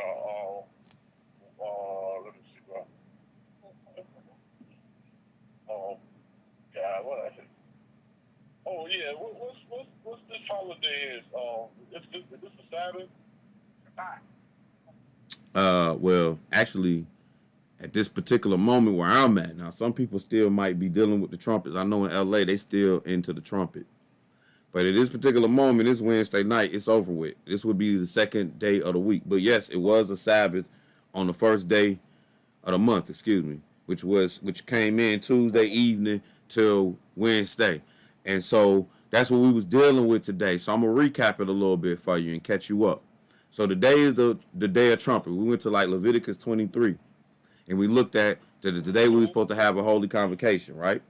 let me see, God, what I said? Oh yeah, what's this holiday is? Is this the Sabbath? Well, actually, at this particular moment where I'm at now, some people still might be dealing with the trumpets. I know in LA they still into the trumpet. But at this particular moment, it's Wednesday night, it's over with. This would be the second day of the week. But yes, it was a Sabbath on the first day of the month, which came in Tuesday evening till Wednesday. And so that's what we was dealing with today. So I'm gonna recap it a little bit for you and catch you up. So today is the day of trumpet. We went to like Leviticus 23. And we looked at that today we were supposed to have a holy convocation, right?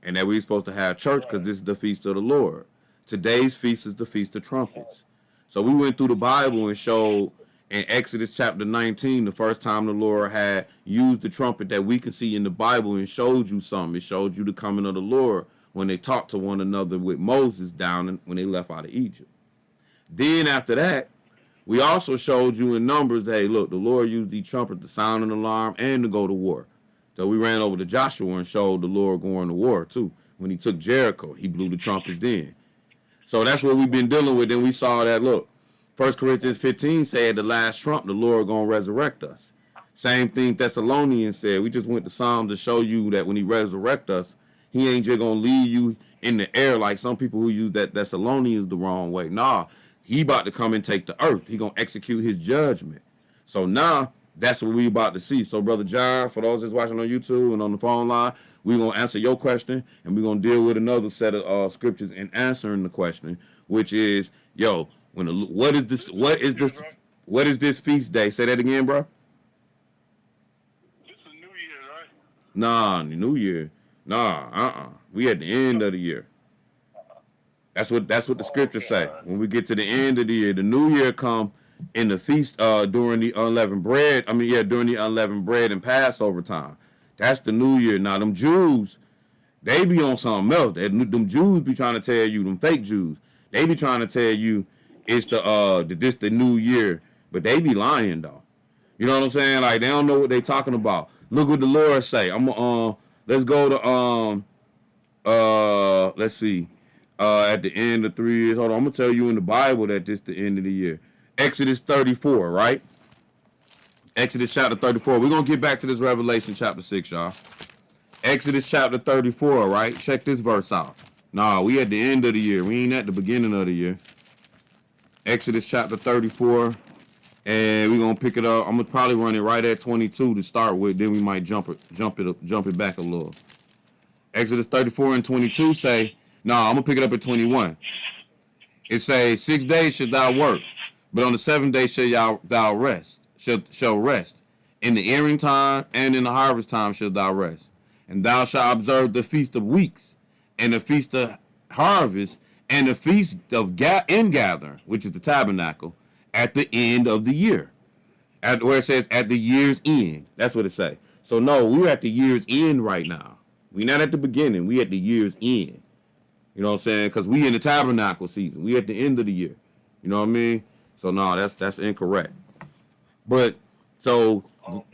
And that we were supposed to have church because this is the feast of the Lord. Today's feast is the Feast of Trumpets. So we went through the Bible and showed in Exodus chapter 19, the first time the Lord had used the trumpet that we can see in the Bible and showed you something. It showed you the coming of the Lord when they talked to one another with Moses down when they left out of Egypt. Then after that, we also showed you in Numbers that, hey, look, the Lord used the trumpet to sound an alarm and to go to war. So we ran over to Joshua and showed the Lord going to war too. When he took Jericho, he blew the trumpets then. So that's what we've been dealing with. Then we saw that, look, 1 Corinthians 15 said the last trump, the Lord going to resurrect us. Same thing Thessalonians said. We just went to Psalm to show you that when he resurrect us, he ain't just going to leave you in the air like some people who use that Thessalonians the wrong way. Nah, he about to come and take the earth. He going to execute his judgment. So now that's what we about to see. So, Brother John, for those that's watching on YouTube and on the phone line, we're going to answer your question, and we're going to deal with another set of scriptures in answering the question, which is, yo, what is this feast day? Say that again, bro. This is New Year, right? Nah, New Year. Nah, We at the end of the year. That's what the scriptures say. When we get to the end of the year, the New Year come in the feast during the unleavened bread. During the unleavened bread and Passover time. That's the New Year. Now, them Jews, they be on something else. Them Jews be trying to tell you, them fake Jews, they be trying to tell you it's the New Year, but they be lying though. You know what I'm saying? Like they don't know what they talking about. Look what the Lord say. Let's go to let's see. At the end of 3 years, hold on, I'm gonna tell you in the Bible that this the end of the year. Exodus 34, right? Exodus chapter 34. We're going to get back to this Revelation chapter 6, y'all. Exodus chapter 34, right? Check this verse out. Nah, we at the end of the year. We ain't at the beginning of the year. Exodus chapter 34. And we're going to pick it up. I'm going to probably run it right at 22 to start with. Then we might jump it back a little. Exodus 34 and 22 say, I'm going to pick it up at 21. It say, 6 days shalt thou work, but on the 7th day shall thou rest. Shall rest. In the earing time and in the harvest time shalt thou rest. And thou shalt observe the feast of weeks, and the feast of harvest, and the feast of ingathering, which is the tabernacle, at the end of the year. Where it says at the year's end. That's what it say. So no, we're at the year's end right now. We're not at the beginning. We at the year's end. You know what I'm saying? Because we in the tabernacle season. We at the end of the year. You know what I mean? So no, that's incorrect. But so, I just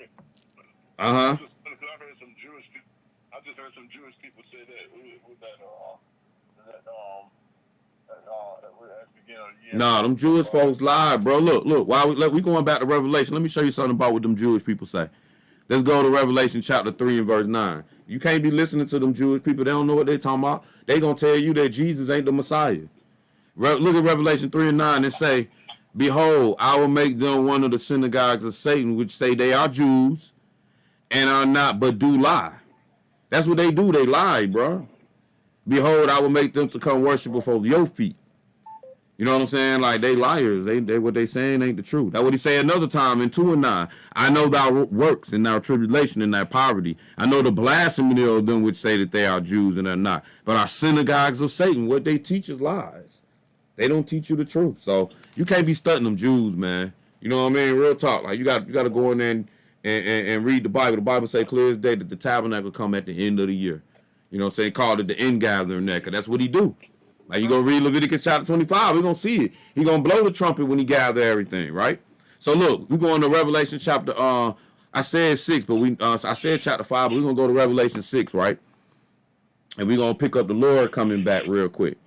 heard some Jewish people say that at the beginning of the year. Nah, them Jewish folks lie, bro. Look. We going back to Revelation. Let me show you something about what them Jewish people say. Let's go to Revelation chapter 3 and verse 9. You can't be listening to them Jewish people. They don't know what they talking about. They gonna tell you that Jesus ain't the Messiah. Look at Revelation 3 and 9 and say, behold, I will make them one of the synagogues of Satan, which say they are Jews and are not, but do lie. That's what they do. They lie, bro. Behold, I will make them to come worship before your feet. You know what I'm saying? Like, they liars. They what they saying ain't the truth. That's what he say another time in 2 and 9. I know thy works and thy tribulation and thy poverty. I know the blasphemy of them which say that they are Jews and are not. But our synagogues of Satan, what they teach is lies. They don't teach you the truth. So you can't be stunting them Jews, man. You know what I mean? Real talk. Like, you got to go in there and read the Bible. The Bible say clear as day that the tabernacle come at the end of the year. You know what I'm saying? Called it the end gathering there, because that's what he do. Like, you gonna read Leviticus chapter 25, we're gonna see it. He gonna blow the trumpet when he gather everything, right? So look, we're going to Revelation chapter, I said 6, but I said chapter 5, but we're gonna go to Revelation 6, right? And we're gonna pick up the Lord coming back real quick.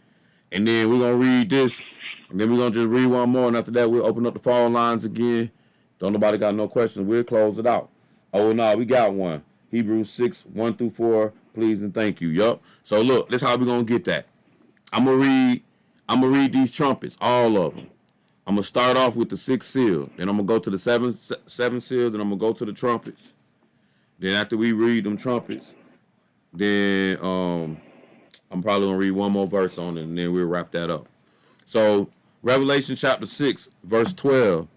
And then we're gonna read this, and then we're gonna just read one more, and after that, we'll open up the phone lines again. Don't nobody got no questions, we'll close it out. Oh, no, we got one. Hebrews 6, 1 through 4, please and thank you. Yup. So look, this is how we're gonna get that. I'm gonna read these trumpets, all of them. I'm gonna start off with the 6th seal, then I'm gonna go to the 7th seal, then I'm gonna go to the trumpets. Then after we read them trumpets, then I'm probably gonna read one more verse on it, and then we'll wrap that up. So Revelation chapter 6, verse 12,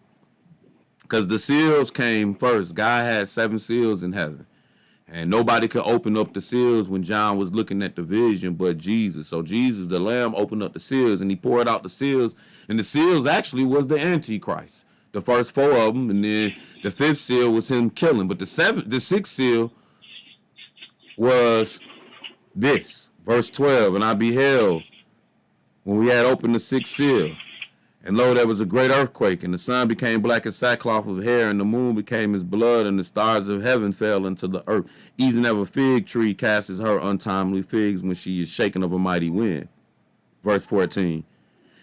because the seals came first. God had 7 seals in heaven. And nobody could open up the seals when John was looking at the vision but Jesus. So Jesus, the Lamb, opened up the seals, and he poured out the seals. And the seals actually was the Antichrist. The first 4 of them, and then the 5th seal was him killing. But the 6th seal was this, verse 12. And I beheld when we had opened the 6th seal. And lo, there was a great earthquake, and the sun became black as sackcloth of hair, and the moon became as blood, and the stars of heaven fell into the earth, even as a fig tree casts her untimely figs when she is shaken of a mighty wind. Verse 14.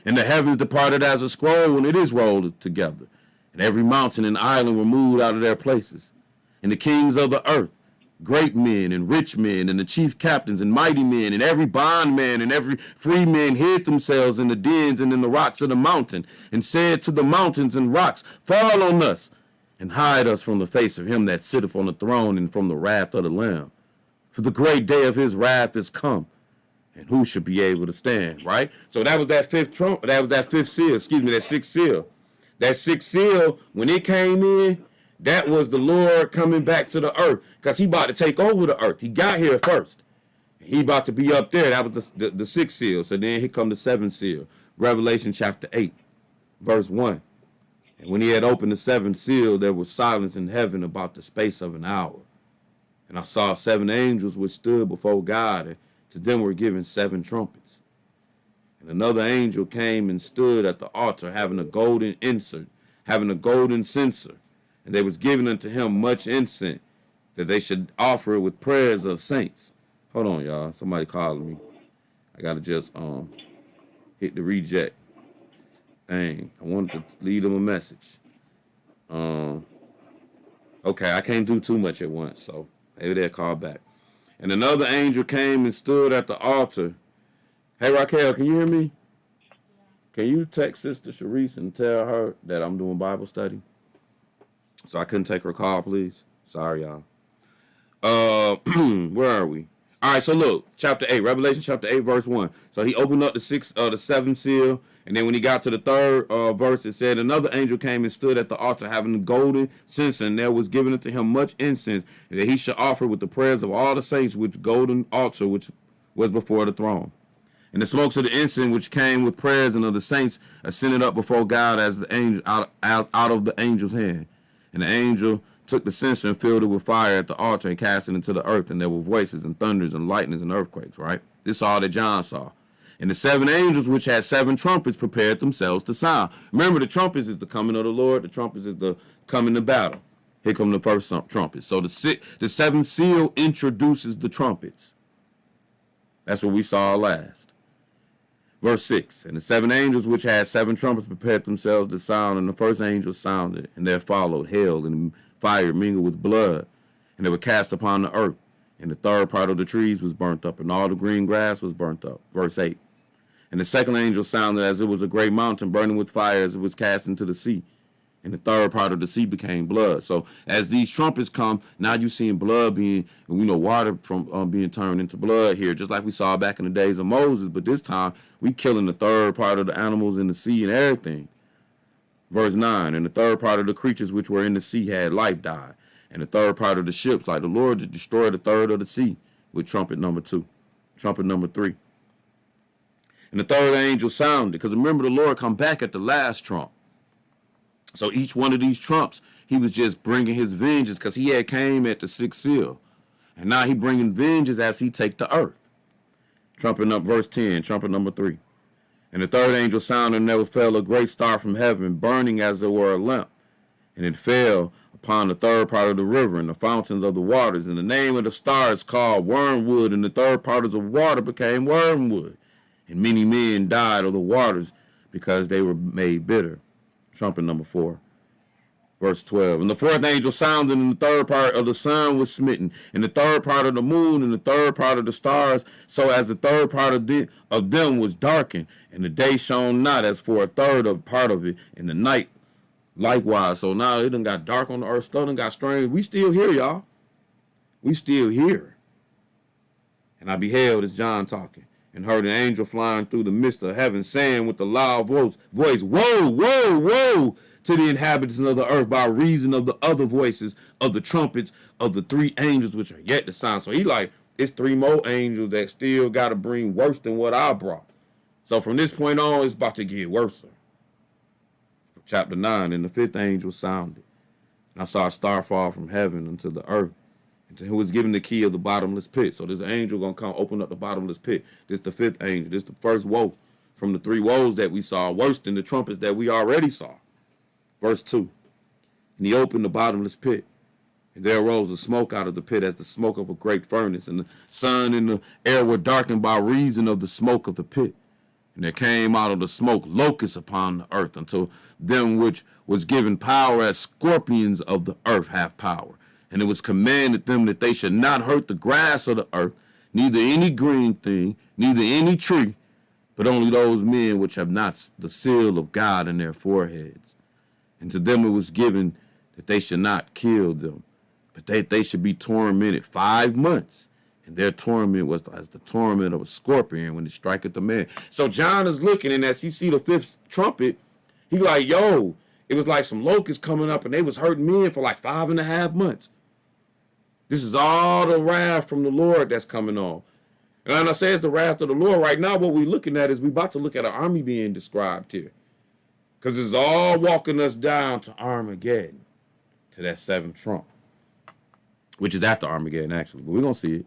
And the heavens departed as a scroll when it is rolled together, and every mountain and island were moved out of their places. And the kings of the earth, great men and rich men, and the chief captains and mighty men, and every bondman and every free man hid themselves in the dens and in the rocks of the mountain, and said to the mountains and rocks, fall on us, and hide us from the face of him that sitteth on the throne and from the wrath of the Lamb. For the great day of his wrath is come, and who should be able to stand, right? So that was that 5th trump, that was that 5th seal, that 6th seal. That 6th seal, when it came in, that was the Lord coming back to the earth, because he about to take over the earth. He got here first. He about to be up there. That was the 6th seal. So then here come the 7th seal. Revelation chapter 8, verse 1. And when he had opened the 7th seal, there was silence in heaven about the space of an hour. And I saw 7 angels which stood before God, and to them were given 7 trumpets. And another angel came and stood at the altar, having a golden censer. And they was given unto him much incense, that they should offer it with prayers of saints. Hold on, y'all. Somebody calling me. I gotta just hit the reject. Dang, I wanted to leave them a message. Okay, I can't do too much at once, so maybe they'll call back. And another angel came and stood at the altar. Hey, Raquel, can you hear me? Can you text Sister Sharice and tell her that I'm doing Bible study? So I couldn't take her call, please. Sorry, y'all. Where are we? All right, so look, chapter 8, Revelation chapter 8, verse 1. So he opened up the 7th seal, and then when he got to the 3rd verse, it said, another angel came and stood at the altar, having a golden censer, and there was given unto him much incense, and that he should offer with the prayers of all the saints with the golden altar which was before the throne. And the smokes of the incense which came with prayers and of the saints ascended up before God as the angel out of the angel's hand. And the angel took the censer and filled it with fire at the altar and cast it into the earth. And there were voices and thunders and lightnings and earthquakes, right? This is all that John saw. And the 7 angels which had 7 trumpets prepared themselves to sound. Remember, the trumpets is the coming of the Lord. The trumpets is the coming to battle. Here come the first trumpet. So the 7th seal introduces the trumpets. That's what we saw last. Verse 6, and the 7 angels which had 7 trumpets prepared themselves to sound, and the first angel sounded, and there followed hail and fire mingled with blood, and they were cast upon the earth, and the 3rd part of the trees was burnt up, and all the green grass was burnt up. Verse 8, And the second angel sounded as it was a great mountain burning with fire as it was cast into the sea. And the third part of the sea became blood. So as these trumpets come, now you're seeing blood being, water from being turned into blood here, just like we saw back in the days of Moses. But this time, we killing the third part of the animals in the sea and everything. Verse 9, and the third part of the creatures which were in the sea had life died. And the third part of the ships, like the Lord, to destroy the third of the sea with trumpet number 2, trumpet number 3. And the third angel sounded, because remember the Lord come back at the last trump. So each one of these trumps, he was just bringing his vengeance because he had came at the sixth seal. And now he bringing vengeance as he take the earth. Trumpet up verse 10, trumpet number 3. And the third angel sounded, and there fell a great star from heaven, burning as it were a lamp. And it fell upon the third part of the river and the fountains of the waters. And the name of the star is called Wormwood, and the third part of the water became wormwood. And many men died of the waters because they were made bitter. Trumpet number 4. Verse 12. And the fourth angel sounded, and the third part of the sun was smitten, and the third part of the moon, and the third part of the stars, so as the third part of them was darkened, and the day shone not as for a third of part of it, and the night likewise. So now it done got dark on the earth, stuff done got strange. We still here, y'all. We still here. And I beheld, as John talking, and heard an angel flying through the midst of heaven, saying with a loud voice, woe, woe, woe, to the inhabitants of the earth by reason of the other voices of the trumpets of the 3 angels which are yet to sound. So he like, it's 3 more angels that still got to bring worse than what I brought. So from this point on, it's about to get worse. Chapter 9, and the 5th angel sounded. And I saw a star fall from heaven unto the earth, and to who was given the key of the bottomless pit. So this angel going to come open up the bottomless pit. This the 5th angel. This the first woe from the 3 woes that we saw, worse than the trumpets that we already saw. Verse 2, and he opened the bottomless pit, and there arose a smoke out of the pit as the smoke of a great furnace, and the sun and the air were darkened by reason of the smoke of the pit. And there came out of the smoke locusts upon the earth, until them which was given power as scorpions of the earth have power. And it was commanded them that they should not hurt the grass of the earth, neither any green thing, neither any tree, but only those men which have not the seal of God in their foreheads. And to them it was given that they should not kill them, but they should be tormented 5 months. And their torment was as the torment of a scorpion when it striketh the man. So John is looking, and as he see the 5th trumpet, he like, yo, it was like some locusts coming up, and they was hurting men for like 5.5 months. This is all the wrath from the Lord that's coming on. And when I say it's the wrath of the Lord, right now what we're looking at is we're about to look at an army being described here. Because it's all walking us down to Armageddon, to that 7th trump, which is after Armageddon, actually. But we're going to see it.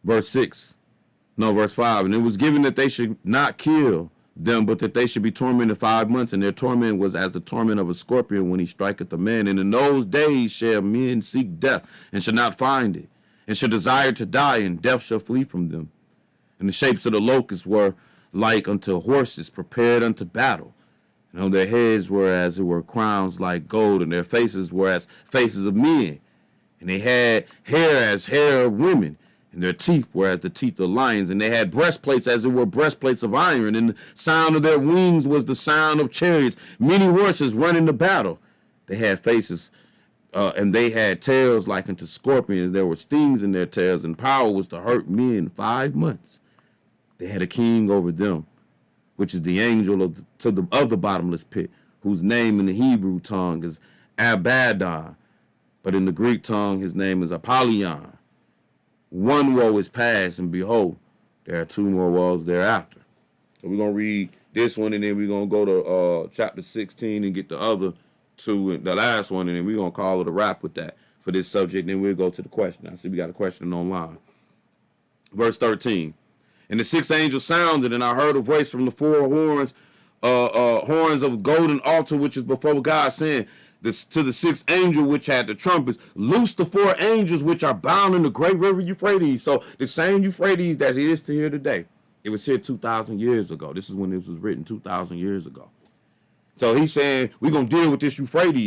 Verse 5. And it was given that they should not kill them, but that they should be tormented 5 months. And their torment was as the torment of a scorpion when he striketh a man. And in those days shall men seek death, and shall not find it, and shall desire to die, and death shall flee from them. And the shapes of the locusts were like unto horses prepared unto battle. And on their heads were as it were crowns like gold, and their faces were as faces of men. And they had hair as hair of women, and their teeth were as the teeth of lions. And they had breastplates as it were breastplates of iron, and the sound of their wings was the sound of chariots. Many horses running to battle. They had faces, and they had tails like unto scorpions. There were stings in their tails, and power was to hurt men 5 months. They had a king over them, which is the angel of the bottomless pit, whose name in the Hebrew tongue is Abaddon, but in the Greek tongue his name is Apollyon. 1 woe is past, and behold, there are 2 more woes thereafter. So we're going to read this one, and then we're going to go to chapter 16 and get the other 2, the last one, and then we're going to call it a wrap with that for this subject, and then we'll go to the question. I see we got a question online. Verse 13. And the 6th angel sounded, and I heard a voice from the 4 horns of golden altar which is before God, saying this to the 6th angel which had the trumpets, loose the 4 angels which are bound in the great river Euphrates. So the same Euphrates that it is to here today, it was here 2,000 years ago. This is when it was written 2,000 years ago. So he's saying we're going to deal with this Euphrates.